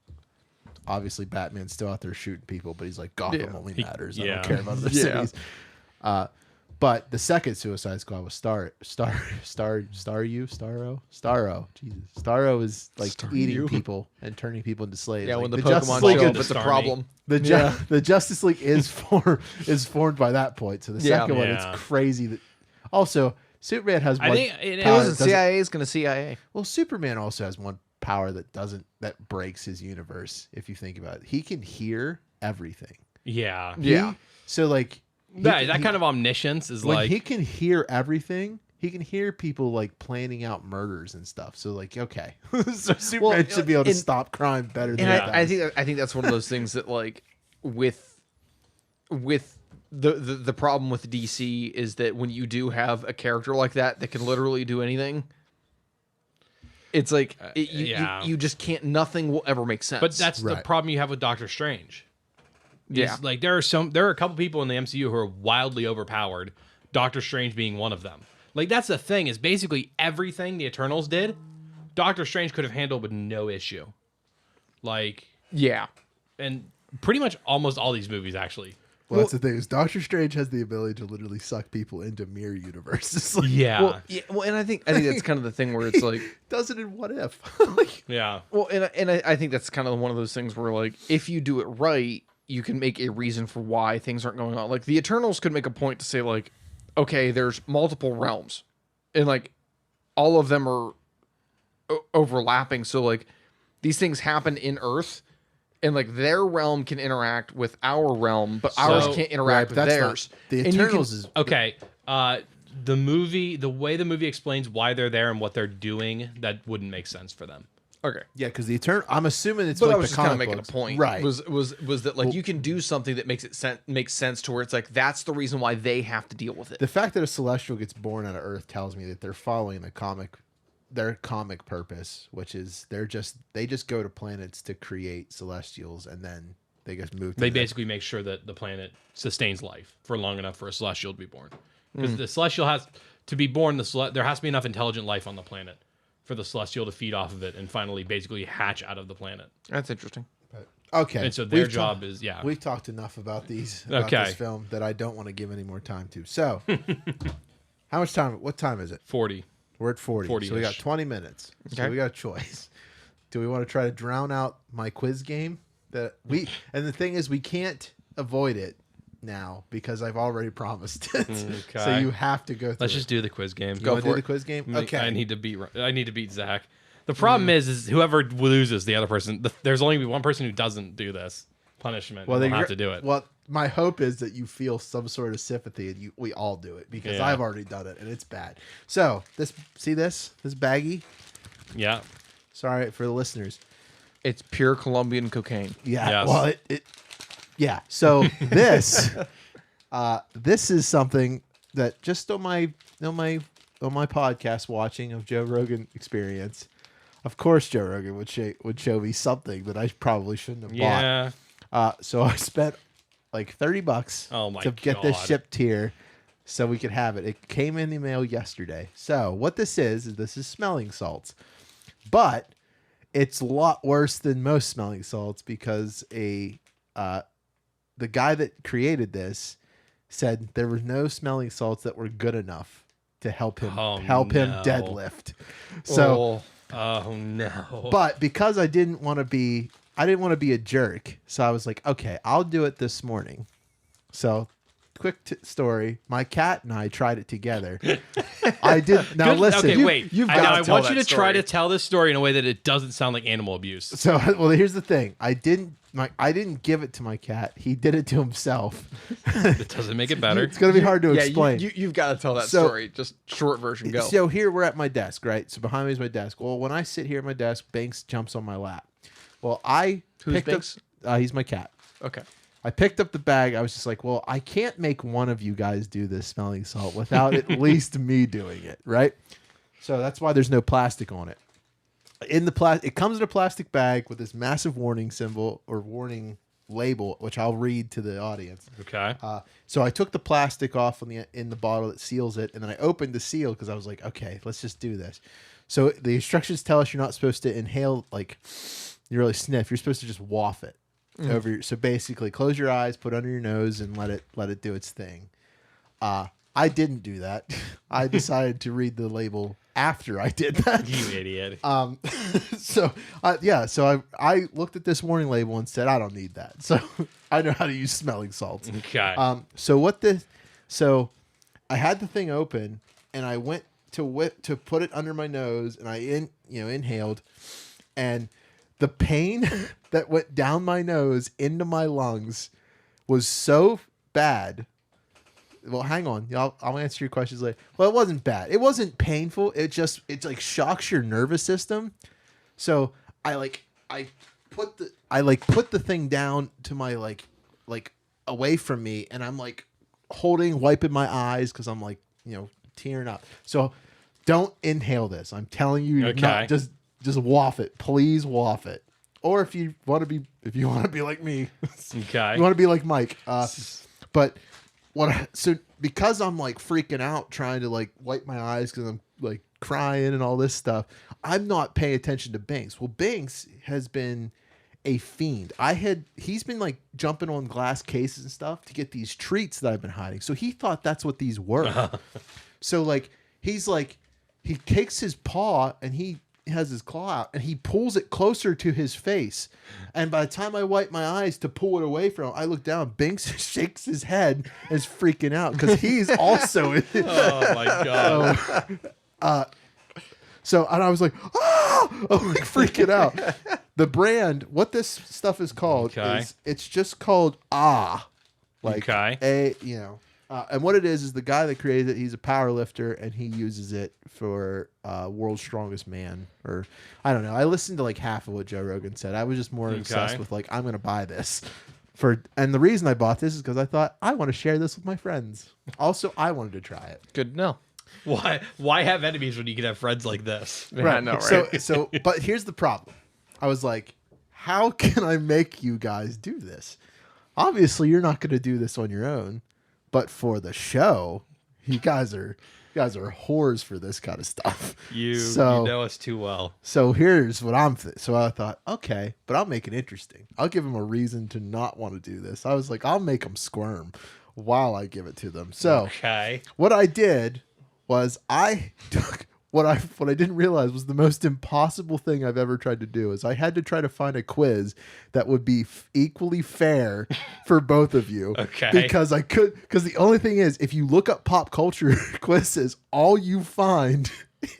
Obviously, Batman's still out there shooting people, but he's like Gotham only matters. I don't care about other cities. But the second Suicide Squad was Starro. Jesus, Starro is like eating people and turning people into slaves. yeah, like, when the Justice Pokemon League show is- up, it's a Starmie. problem. the Justice League is formed by that point. So the second one, Yeah. it's crazy that. Also, Superman has one. I think it It wasn't doesn't- CIA is going to CIA. Well, Superman also has one power that breaks his universe. If you think about it, he can hear everything. Yeah. Yeah. So like That kind of omniscience is when like. he can hear everything. He can hear people like planning out murders and stuff. So like, okay, so Superman should be able to stop crime better than And that. I think that's one of those things that like with the problem with DC is that when you do have a character like that can literally do anything, it's like you just can't. Nothing will ever make sense. But that's the Right. problem you have with Doctor Strange. yeah. Like there are a couple people in the MCU who are wildly overpowered, Doctor Strange being one of them. Like that's the thing, is basically everything the Eternals did, Doctor Strange could have handled with no issue. Like, Yeah. and pretty much almost all these movies actually. Well, that's the thing is Doctor Strange has the ability to literally suck people into mirror universes. Like, Yeah. Well, and I think that's kind of the thing where it's like, does it in What If? Like, Yeah. well, and I think that's kind of one of those things where like if you do it right, you can make a reason for why things aren't going on. Like the Eternals could make a point to say like, okay, there's multiple realms, and like all of them are overlapping. So like these things happen in Earth, and like their realm can interact with our realm, but ours can't interact with that's theirs. not, the And you Eternals can- is Okay. The way the movie explains why they're there and what they're doing, that wouldn't make sense for them. okay. yeah, because the Eternal. I'm assuming it's But like I was the just kind of comic making books. a point, right? Was that like you can do something that makes it makes sense to where it's like that's the reason why they have to deal with it. The fact that a Celestial gets born out of Earth tells me that they're following their comic purpose, which is they just go to planets to create Celestials, and then they just move. To They the- basically make sure that the planet sustains life for long enough for a Celestial to be born. Because the Celestial has to be born, there has to be enough intelligent life on the planet for the Celestial to feed off of it and finally basically hatch out of the planet. That's interesting. Okay, And so their we've job is, yeah. We've talked enough about this Okay. film that I don't want to give any more time to. So, how much time? What time is it? 40. We're at 40. 40-ish. So we got 20 minutes. So Okay. we got a choice. Do we want to try to drown out my quiz game? And the thing is, we can't avoid it now because I've already promised it. So Okay. you have to go through. Let's just do the quiz game. go for do it. the quiz game. Okay. I need to beat Zach. The problem is whoever loses, the other person. There's only one person who doesn't do this punishment. Well, then they'll have you're- to do it. Well, my hope is that you feel some sort of sympathy and we all do it because Yeah. I've already done it and it's bad. So this baggie. Yeah. Sorry for the listeners. It's pure Colombian cocaine. Yeah. Yes. Well, yeah. So this is something that just on my podcast watching of Joe Rogan Experience, of course Joe Rogan would show me something that I probably shouldn't have Yeah. bought. So I spent like $30 Oh my to get this God. shipped here so we could have it. It came in the mail yesterday. So what this is smelling salts. But it's a lot worse than most smelling salts because the guy that created this said there were no smelling salts that were good enough to help him Oh, him no. deadlift. So Oh no. But because I didn't want to be a jerk, so I was like, okay, I'll do it this morning. So, quick story: my cat and I tried it together. I did. Now listen. Okay, wait. you've I gotta tell want you that to try story. to tell this story in a way that it doesn't sound like animal abuse. So, well, here's the thing: I didn't give it to my cat. He did it to himself. It doesn't make it better. It's gonna be hard to explain. You've got to tell that So- story. Just short version, go. So here we're at my desk, right? So behind me is my desk. Well, when I sit here at my desk, Banks jumps on my lap. Well, Who's picked Banks? up. He's my cat. Okay. I picked up the bag. I was just like, well, I can't make one of you guys do this smelling salt without at least me doing it, right? So that's why there's no plastic on it. It comes in a plastic bag with this massive warning symbol or warning label, which I'll read to the audience. Okay. So I took the plastic off in the bottle that seals it, and then I opened the seal because I was like, okay, let's just do this. So the instructions tell us you're not supposed to inhale, like you really sniff. You're supposed to just waft it over your. So basically, close your eyes, put it under your nose, and let it do its thing. I didn't do that. I decided to read the label after I did that. You idiot. So I looked at this warning label and said, I don't need that. So I know how to use smelling salts. Okay. So I had the thing open and I went to put it under my nose and I inhaled, and the pain that went down my nose into my lungs was so bad. Well, hang on. I'll answer your questions later. Well, it wasn't bad. It wasn't painful. It like shocks your nervous system. So I put the thing down to my like away from me, and I'm like wiping my eyes because I'm like tearing up. So don't inhale this. I'm telling you, Okay. not just waft it. Please waft it. Or if you want to be like me, Okay. you want to be like Mike. But because I'm like freaking out trying to like wipe my eyes because I'm like crying and all this stuff, I'm not paying attention to Banks. Well, Banks has been a fiend. He's been like jumping on glass cases and stuff to get these treats that I've been hiding. So he thought that's what these were. So like he takes his paw and he has his claw out and he pulls it closer to his face. And by the time I wipe my eyes to pull it away from him, I look down. Banks shakes his head and is freaking out because he's also in it. Oh my god. So and I was like, oh, I'm like freaking out. The brand, what this stuff is called, is it's just called like and what it is the guy that created it, he's a power lifter and he uses it for World's Strongest Man, or I don't know. I listened to like half of what Joe Rogan said. I was just more obsessed with like, I'm gonna buy this and the reason I bought this is because I thought I want to share this with my friends. Also, I wanted to try it. Good to know. Why have enemies when you can have friends like this? Yeah, I know, right? So but here's the problem. I was like, how can I make you guys do this? Obviously, you're not going to do this on your own, but for the show, you guys are whores for this kind of stuff. You know us too well. So here's what so I thought, okay, but I'll make it interesting. I'll give them a reason to not want to do this. I was like, I'll make them squirm while I give it to them. So what I did was I took what I didn't realize was the most impossible thing I've ever tried to do is I had to try to find a quiz that would be equally fair for both of you. Okay. Because the only thing is, if you look up pop culture quizzes, all you find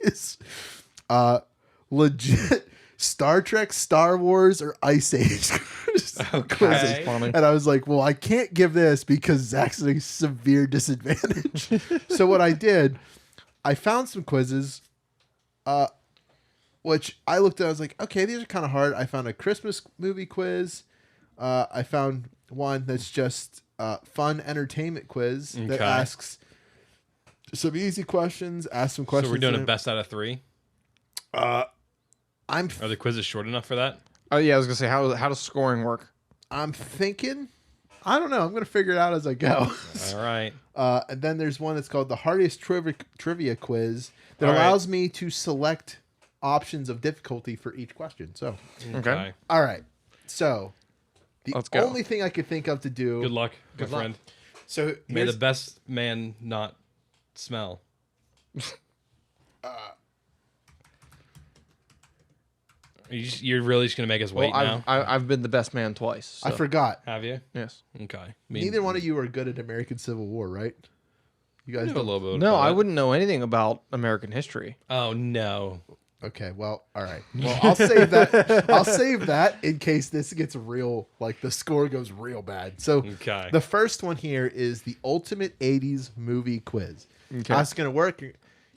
is legit Star Trek, Star Wars, or Ice Age quizzes. Funny. And I was like, well, I can't give this because Zach's at a severe disadvantage. So what I did, I found some quizzes, which I looked at. I was like, okay, these are kind of hard. I found a Christmas movie quiz. I found one that's just fun entertainment quiz that asks some easy questions, asks some questions. So we're doing a best out of 3? Are the quizzes short enough for that? Oh yeah, I was gonna say how does scoring work? I'm thinking, I don't know. I'm gonna figure it out as I go. All right. And then there's one that's called the hardest trivia quiz that allows me to select options of difficulty for each question. So, Okay. all right. So, Let's go. only thing I could think of to do. Good luck, my friend. So, May the best man not smell. You're really just gonna make us wait now? I've been the best man twice. So. I forgot. Have you? Yes. Okay. Neither one of you are good at American Civil War, right? You guys know a don't. little bit. No, about I it. wouldn't know anything about American history. Oh no. Okay, well, all right. Well, I'll save that. I'll save that in case this gets real, like the score goes real bad. So Okay. the first one here is the ultimate 80s movie quiz. Okay. How it's going to work,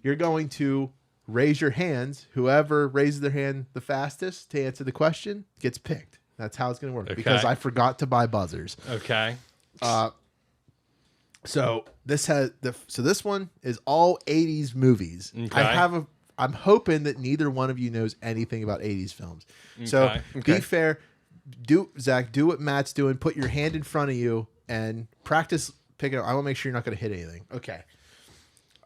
you're going to raise your hands. Whoever raises their hand the fastest to answer the question gets picked. That's how it's going to work because I forgot to buy buzzers. Okay. So this one is all 80s movies. Okay. I'm hoping that neither one of you knows anything about 80s films. So be fair. Zach, do what Matt's doing. Put your hand in front of you and practice picking up. I want to make sure you're not going to hit anything. Okay.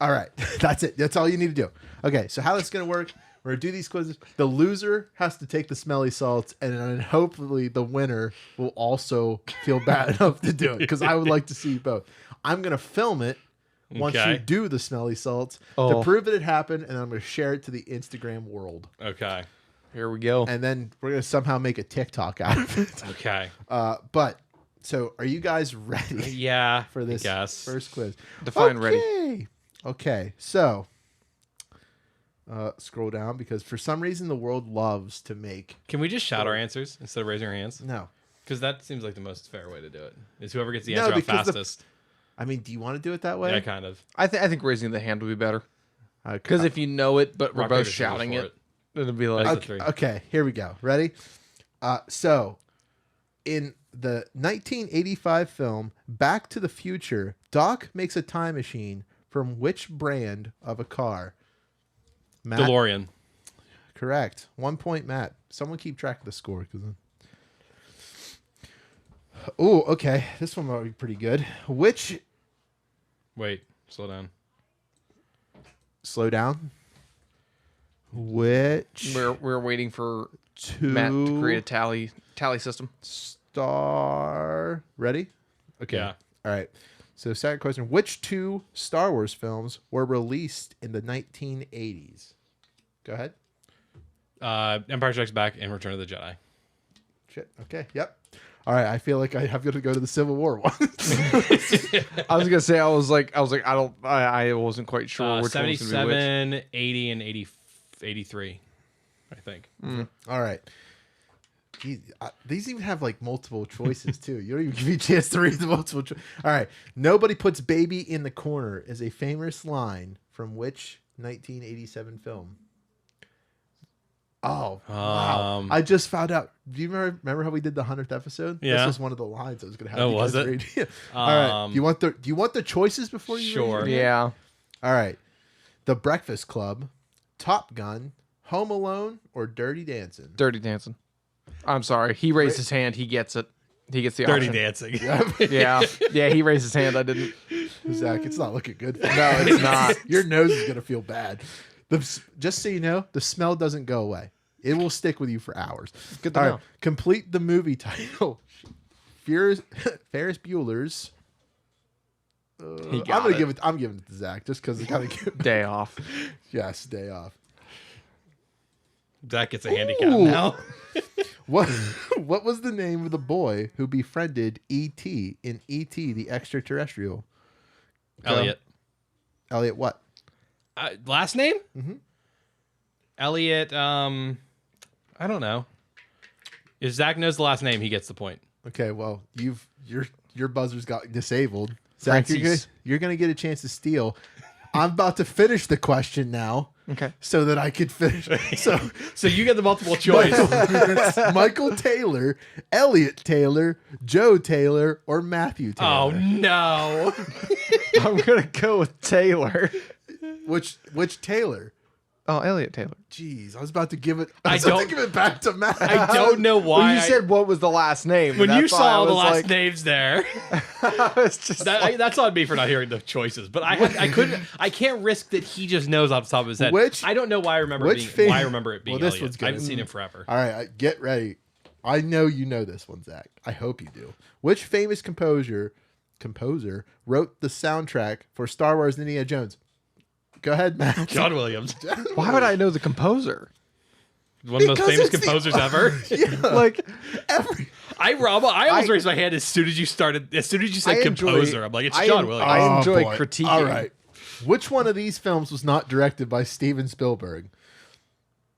All right. That's it. That's all you need to do. Okay. So how this is going to work, we're going to do these quizzes. The loser has to take the smelly salts, and then hopefully the winner will also feel bad enough to do it because I would like to see both. I'm going to film it once you do the smelly salts to prove that it happened, and I'm going to share it to the Instagram world. Okay. Here we go. And then we're going to somehow make a TikTok out of it. Okay. So are you guys ready? Yeah. For this yes. first quiz? Define ready. Okay. So scroll down because for some reason the world loves to make. Can we just shout our answers instead of raising our hands? No. Because that seems like the most fair way to do it. Is whoever gets the answer out fastest. I mean, do you want to do it that way? Yeah, kind of. I think raising the hand would be better. Because Because if you know it, but we're Rock, both paper, scissors shouting for it, it'll be like... That's okay, here we go. Ready? So, in the 1985 film Back to the Future, Doc makes a time machine from which brand of a car? Matt? DeLorean. Correct. 1 point, Matt. Someone keep track of the score. Oh, okay. This one might be pretty good. Wait, slow down. Slow down. Which We're waiting for Matt to create a tally system. star? Ready? Okay. Yeah. All right. So, second question: which two Star Wars films were released in the 1980s? Go ahead. Empire Strikes Back and Return of the Jedi. Shit. Okay. Yep. All right. I feel like I have to go to the Civil War one. I was gonna say I wasn't quite sure which one was gonna be which. 77, 80, and 83, I think. All right. Jeez, these even have like multiple choices too. You don't even give me a chance to read the multiple choice. All right. Nobody puts baby in the corner is a famous line from which 1987 film? Oh, wow. I just found out. Do you remember how we did the 100th episode? Yeah. This was one of the lines I was going to have. Oh, you was guys it? read. All right. Do you want the choices before you Sure. read it? Yeah. All right. The Breakfast Club, Top Gun, Home Alone, or Dirty Dancing? Dirty Dancing. I'm sorry. He raised his hand. He gets it. He gets the Dirty option. Dancing. Yeah. He raised his hand. I didn't. Zach, it's not looking good. For you. No, it's not. Your nose is going to feel bad. Just so you know, the smell doesn't go away. It will stick with you for hours. Good to All know. right, complete the movie title. Ferris Bueller's. I'm giving it to Zach just because it's kind of Day off. Yes, day off. Zach gets a handicap now. What was the name of the boy who befriended E.T. in E.T. the Extraterrestrial? Elliot. Elliot what? Last name? Mm-hmm. Elliot, I don't know. If Zach knows the last name, he gets the point. Okay, well, your buzzers got disabled. Zach, you're gonna get a chance to steal. I'm about to finish the question now. Okay. So that I could finish. So you get the multiple choice. Michael Taylor, Elliot Taylor, Joe Taylor, or Matthew Taylor. Oh no. I'm gonna go with Taylor. Which Taylor? Oh, Elliot Taylor. Jeez, I was about to give it. I about to don't give it back to Matt. I don't know why. Well, you said what was the last name. When you saw the last like, names there, it's just that's on me for not hearing the choices. But I can't risk that he just knows off the top of his head. I don't know why I remember it being Well, this Elliot. one's good. I haven't seen him forever. All right, get ready. I know you know this one, Zach. I hope you do. Which famous composer wrote the soundtrack for Star Wars and Indiana Jones? Go ahead, Matt. John Williams. Why would I know the composer? One of the most Because famous it's the- composers ever. Yeah. Like Every I almost raised my hand as soon as you started. As soon as you said I enjoy- composer, I'm like, it's I John en- Williams. I enjoy boy. critiquing. All right. Which one of these films was not directed by Steven Spielberg?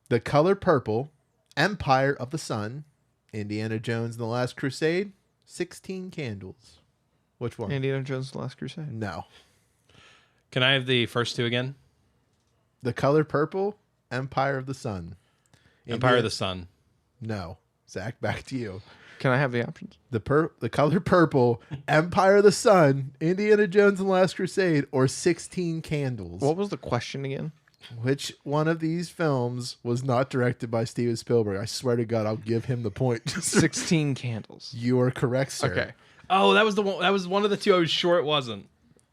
The Color Purple, Empire of the Sun, Indiana Jones and the Last Crusade, 16 Candles. Which one? Indiana Jones: The Last Crusade. No. Can I have the first two again? The Color Purple, Empire of the Sun. Empire of the Sun. No. Zach, back to you. Can I have the options? The Color Purple, Empire of the Sun, Indiana Jones and the Last Crusade, or 16 Candles. What was the question again? Which one of these films was not directed by Steven Spielberg? I swear to God, I'll give him the point. 16 Candles. You are correct, sir. Okay. Oh, that was the one. That was one of the two I was sure it wasn't,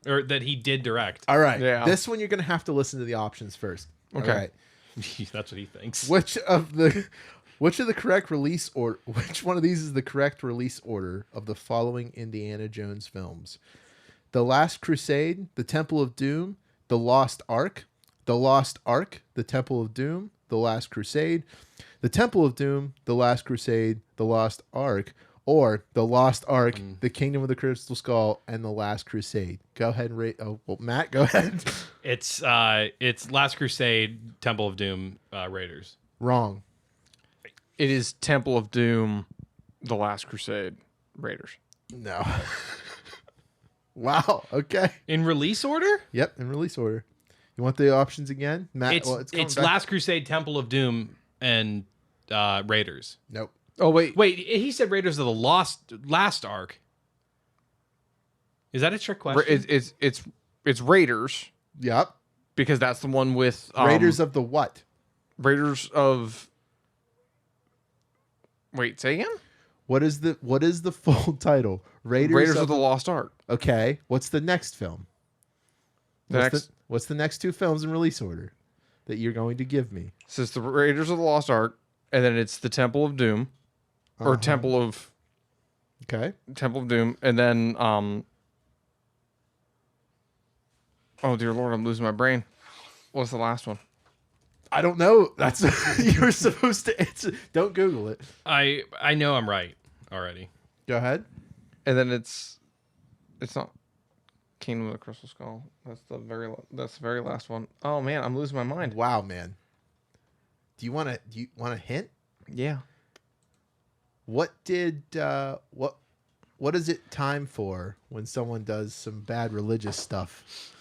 or that he did direct. All right. Yeah. This one you're going to have to listen to the options first. Okay. All right. That's what he thinks. Which one of these is the correct release order of the following Indiana Jones films? The Last Crusade, The Temple of Doom, The Lost Ark, The Temple of Doom, The Last Crusade, The Temple of Doom, The Last Crusade, The Lost Ark, or The Lost Ark, The Kingdom of the Crystal Skull, and The Last Crusade. Go ahead and rate. Oh, well, Matt, go ahead. It's Last Crusade, Temple of Doom, Raiders. Wrong. It is Temple of Doom, The Last Crusade, Raiders. No. Wow. Okay. In release order? Yep. In release order. You want the options again, Matt? It's coming it's back. Last Crusade, Temple of Doom, and Raiders. Nope. Oh wait, Wait, he said Raiders of the Last Ark. Is that a trick question? It's Raiders Yep. because that's the one with Raiders of the what? Raiders of. Wait, say again. What is the full title? Raiders of the Lost Ark. Okay. What's the next film? What's the next two films in release order that you're going to give me? So it's the Raiders of the Lost Ark, and then it's the Temple of Doom, or Temple of Doom, and then oh dear Lord, I'm losing my brain. What's the last one? I don't know. That's you're supposed to answer. Don't Google it. I know I'm right already. Go ahead. And then it's not Kingdom of the Crystal Skull. That's the very last one. Oh man, I'm losing my mind. Wow, man. Do you want a hint? Yeah. What is it time for when someone does some bad religious stuff?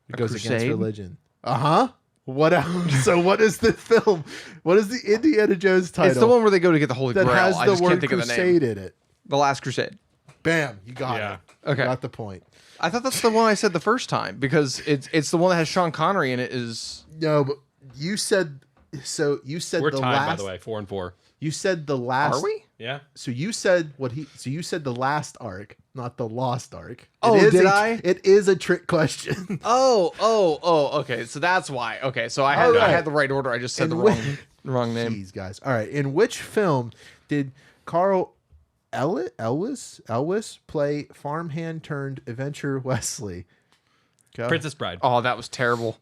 It goes against crusade? religion. Uh-huh. What else? So what is the film? What is the Indiana Jones title? It's the one where they go to get the Holy that Grail. has I the just can't word think of the name. crusade in it. The Last Crusade. Bam, you got Yeah. it. Okay. Got the point. I thought that's the one I said the first time because it's the one that has Sean Connery in it. Is No, but you said We're the tied, last by the way, 4-4. You said the last are we? Yeah. So you said you said the last arc, not the lost arc. Oh, did I? It is a trick question. Oh. Okay, so that's why. Okay, so I All right. had the right order. I just said And the wrong name. Jeez, guys. All right. In which film did Carl Elwes play farmhand turned adventure Wesley? Go. Princess Bride. Oh, that was terrible.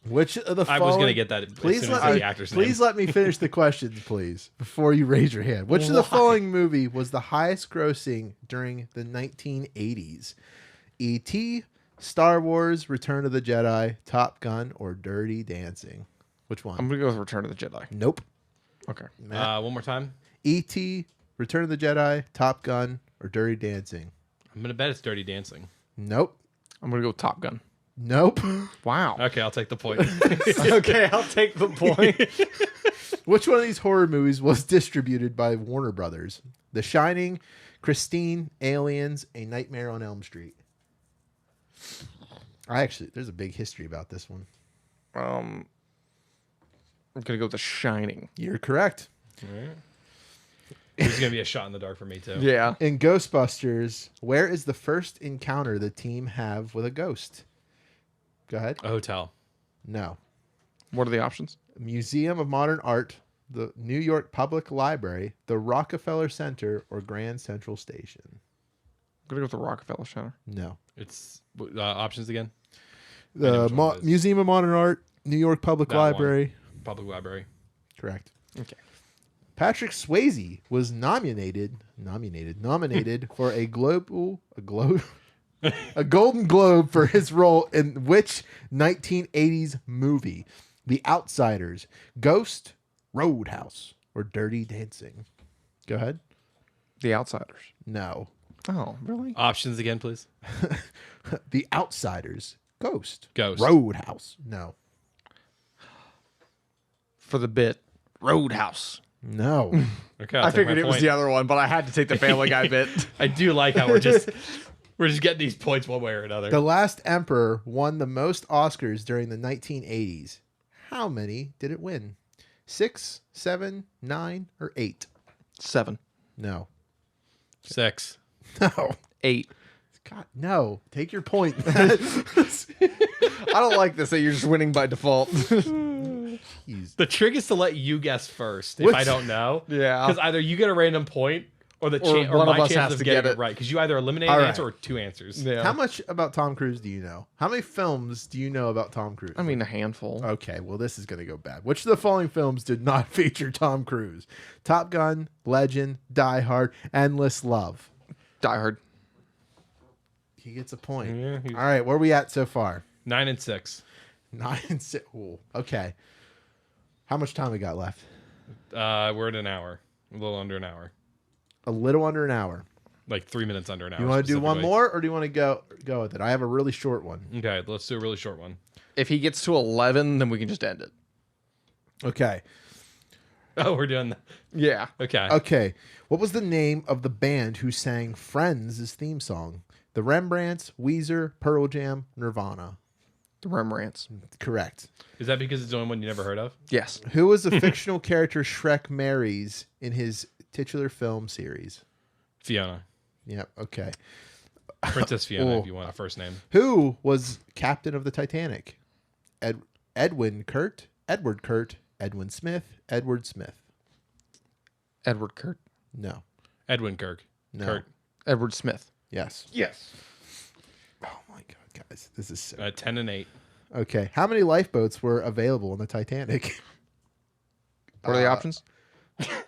Which of the I following, was going to get that Please as soon as I let said me the actor's please name. let me finish the questions, please, before you raise your hand. Which of the Why? following movie was the highest grossing during the 1980s? E.T., Star Wars, Return of the Jedi, Top Gun, or Dirty Dancing? Which one? I'm gonna go with Return of the Jedi. Nope. Okay. Matt? One more time. E.T., Return of the Jedi, Top Gun, or Dirty Dancing? I'm going to bet it's Dirty Dancing. Nope. I'm gonna go with Top Gun. Nope. Wow. Okay, I'll take the point. Okay, I'll take the point. Which one of these horror movies was distributed by Warner Brothers? The Shining, Christine, Aliens, A Nightmare on Elm Street. There's a big history about this one. I'm gonna go with The Shining. You're correct. This is going to be a shot in the dark for me, too. Yeah. In Ghostbusters, where is the first encounter the team have with a ghost? Go ahead. A hotel. No. What are the options? Museum of Modern Art, the New York Public Library, the Rockefeller Center, or Grand Central Station? I'm gonna go with the Rockefeller Center. No. It's options again. The which one it is. Museum of Modern Art, New York Public That Library, Public Library. Correct. Okay. Patrick Swayze was nominated for a Golden Globe for his role in which 1980s movie? The Outsiders, Ghost, Roadhouse, or Dirty Dancing? Go ahead. The Outsiders. No. Oh, really? Options again, please. The Outsiders, Ghost, Roadhouse. No. For the bit, Roadhouse. No. Okay, I figured it was the other one, but I had to take the Family Guy bit. I do like how we're just getting these points one way or another. The Last Emperor won the most Oscars during the 1980s. How many did it win? 6, 7, 9, or 8? 7. No. 6. No. 8. God, no. Take your point. I don't like this that you're just winning by default. Jeez. The trick is to let you guess first if I don't know. Yeah. Because either you get a random point or one my of us chance has of to getting get it it. right. Because you either eliminate All an right. answer or 2 answers. Yeah. How much about Tom Cruise do you know? How many films do you know about Tom Cruise? I mean, a handful. Okay, well, this is going to go bad. Which of the following films did not feature Tom Cruise? Top Gun, Legend, Die Hard, Endless Love. Die Hard. He gets a point. Yeah, All right, where are we at so far? 9 and 6. 9 and 6. Ooh, okay. How much time we got left? We're at an hour. A little under an hour. A little under an hour. Like 3 minutes under an hour. You want to do one specifically. more, or do you want to go with it? I have a really short one. Okay, let's do a really short one. If he gets to 11, then we can just end it. Okay. Oh, we're doing that. Yeah. Okay. Okay. What was the name of the band who sang Friends' theme song? The Rembrandts, Weezer, Pearl Jam, Nirvana. The Rembrandts. Correct. Is that because it's the only one you never heard of? Yes. Who was the fictional character Shrek marries in his titular film series? Fiona. Yep. Okay. Princess Fiona, Oh. if you want a first name. Who was captain of the Titanic? Edward Kurt, Edwin Smith, Edward Smith. Edward Kurt. No. Edwin Kirk. No. Kurt. Edward Smith. Yes. Yes. Oh my God, guys, this is so. 10 and 8. Okay. How many lifeboats were available in the Titanic? What are the options?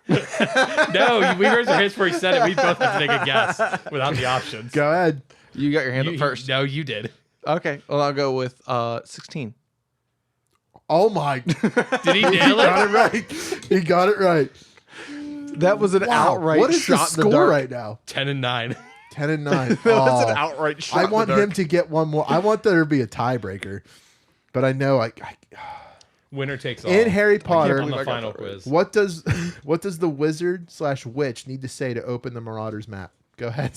No, we heard his before he said it. We both have to take a guess without the options. Go ahead. You got your hand up first. No, you did. Okay. Well, I'll go with 16. Oh my! Did he nail He got it? it right. He got it right. That was an outright What is shot the in the score dark. right now? 10 and 9. 10 and 9. That was Oh. an outright shot. I in want the dark. him to get one more. I want there to be a tiebreaker, but I know Winner takes all. in Harry Potter. On the I got final that right. quiz. What does the wizard/witch need to say to open the Marauders map? Go ahead.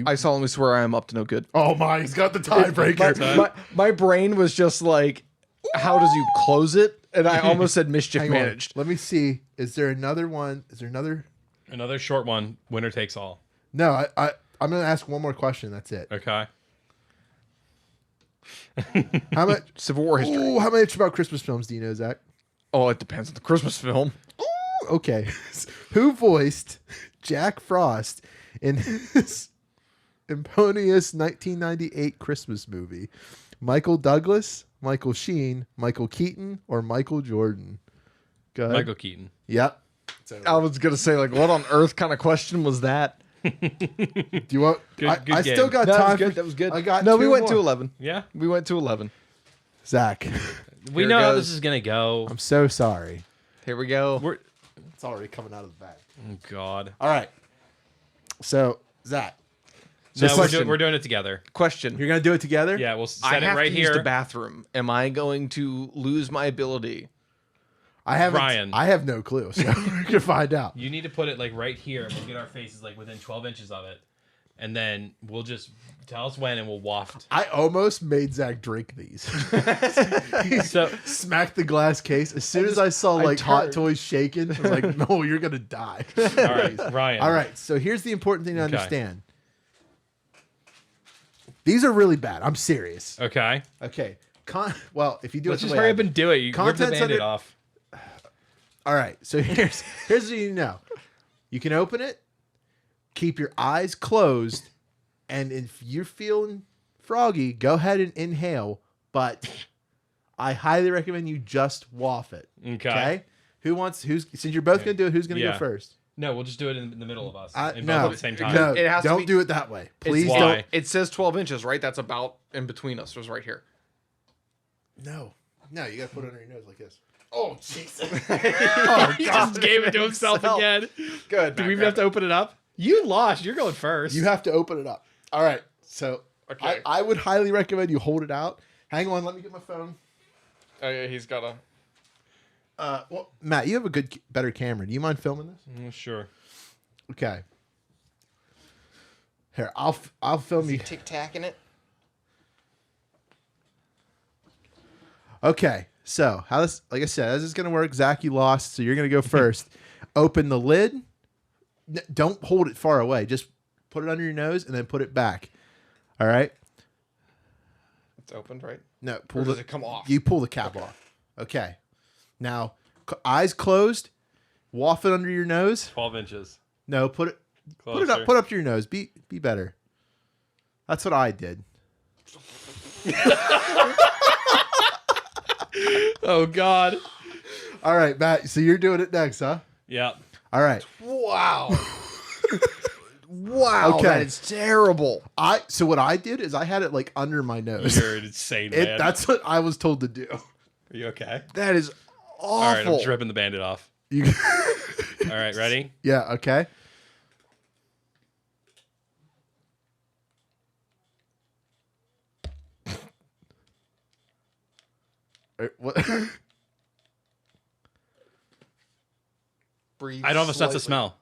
I solemnly swear I am up to no good. Oh my! He's got the tiebreaker. My brain was just like, how does you close it? And I almost said mischief Hang on. managed. Let me see. Is there another one? Is there another? Another short one. Winner takes all. No. I'm gonna ask one more question. That's it. Okay. How much? Civil War history. Ooh, how much about Christmas films do you know, Zach? Oh, it depends on the Christmas film. Okay. Who voiced Jack Frost in his eponymous 1998 Christmas movie? Michael Douglas, Michael Sheen, Michael Keaton, or Michael Jordan? Go ahead. Michael Keaton. Yep. I was gonna say, like, what on earth kind of question was that? Do you want? Good I game. still got That time. was good. For, That was good. I got no. two We went more. to 11. Yeah. We went to 11. Zach, We Here know how goes. this is going to go. I'm so sorry. Here we go. We're. It's already coming out of the bag. Oh, God. All right. So Zach, No, question. we're doing it together. Question. you're gonna do it together. Yeah, we'll I set it have right to use here. the bathroom. Am I going to lose my ability? I haven't. Ryan. I have no clue. So we can find out. You need to put it like right here, and we'll get our faces like within 12 inches of it, and then we'll just tell us when, and we'll waft. I almost made Zach drink these. He So smacked the glass case. As soon as I saw like Hot Toys shaking, I was like, no, you're going to die. all right, Ryan. All right. So here's the important thing to Okay. understand. These are really bad. I'm serious. Okay. Okay. Well, if you do Let's it the just way hurry I up did. and do it. Rip the Contents Band-Aid under- off. All right. So here's what you know. You can open it, keep your eyes closed, and if you're feeling froggy, go ahead and inhale. But I highly recommend you just waff it. Okay. Since you're both gonna do it, who's gonna Yeah. go first? No, we'll just do it in the middle of us. And No. both at the same time. No, It has to don't be- do it that way. Please Why? don't. It says 12 inches, right? That's about in between us. Was right here. No, you gotta put it under your nose like this. Oh Jesus! He just gave it to himself again. Good. Do we even have to open it up? You lost. You're going first. You have to open it up. All right. So Okay. I would highly recommend you hold it out. Hang on, let me get my phone. Oh, yeah, he's got a. Well, Matt, you have a better camera. Do you mind filming this? Sure. Okay. Here, I'll film you. Tic Tac in it. Okay, so how this, like I said, this is gonna work. Zach, you lost, so you're gonna go first. Open the lid. Don't hold it far away. Just put it under your nose and then put it back. All right. It's opened, right? No, Or does it come off? You pull the cap off. Okay. Now, eyes closed. Waff it under your nose. 12 inches. No, put it Closer. up. Put up to your nose. Be better. That's what I did. Oh, God. All right, Matt. So you're doing it next, huh? Yeah. All right. Wow. Wow. Okay. That is terrible. So what I did is I had it like under my nose. You're an insane man. That's what I was told to do. Are you okay? That is awful. All right, I'm dripping the Band-Aid off. You, All right, ready? yeah. Okay. What? Breathe I don't have a sense slightly. of smell.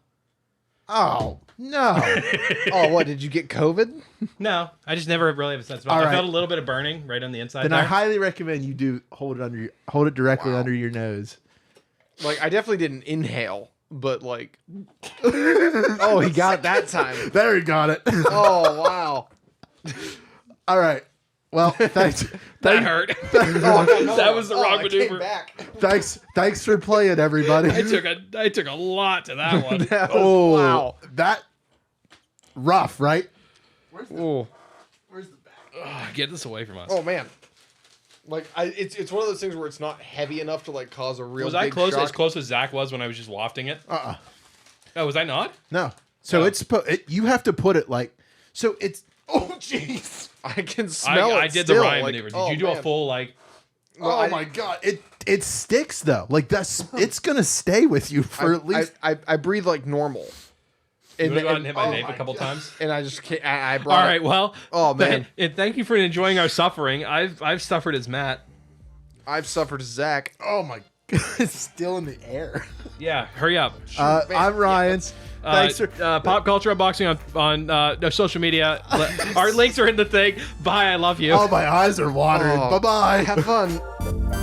Oh no! Oh, what? Did you get COVID? No, I just never really have a sense of smell. All I right. felt a little bit of burning right on the inside Then there. I highly recommend you hold it directly under your nose. Like, I definitely didn't inhale, but like. Oh, he got it that time. There, you got it. Oh, wow. All right. Well, thanks. that hurt. That was the wrong maneuver. Thanks for playing, everybody. I took a lot to that one. Oh, wow. that rough, right? Oh. Where's the back? Ugh, get this away from us. Oh, man. Like, it's one of those things where it's not heavy enough to like cause a real. Was I big close shock. as close as Zach was when I was just wafting it? Oh, was I not? No. So Oh. you have to put it like so. It's jeez. I can smell it. I did still. the Ryan like, maneuver. Did oh, you do a man. full like? Well, Oh my god! It sticks though. Like it's gonna stay with you for at least. I breathe like normal. You And, would have gotten hit by oh vape my a couple times. and I just can't. I brought. All right, well. Oh, man. And thank you for enjoying our suffering. I've suffered as Matt. I've suffered as Zach. Oh my god! It's still in the air. Yeah, hurry up. I'm Ryan. Thanks for. Pop Culture Unboxing on social media. Our links are in the thing. Bye. I love you. Oh, my eyes are watering. Oh, Bye bye. Have fun.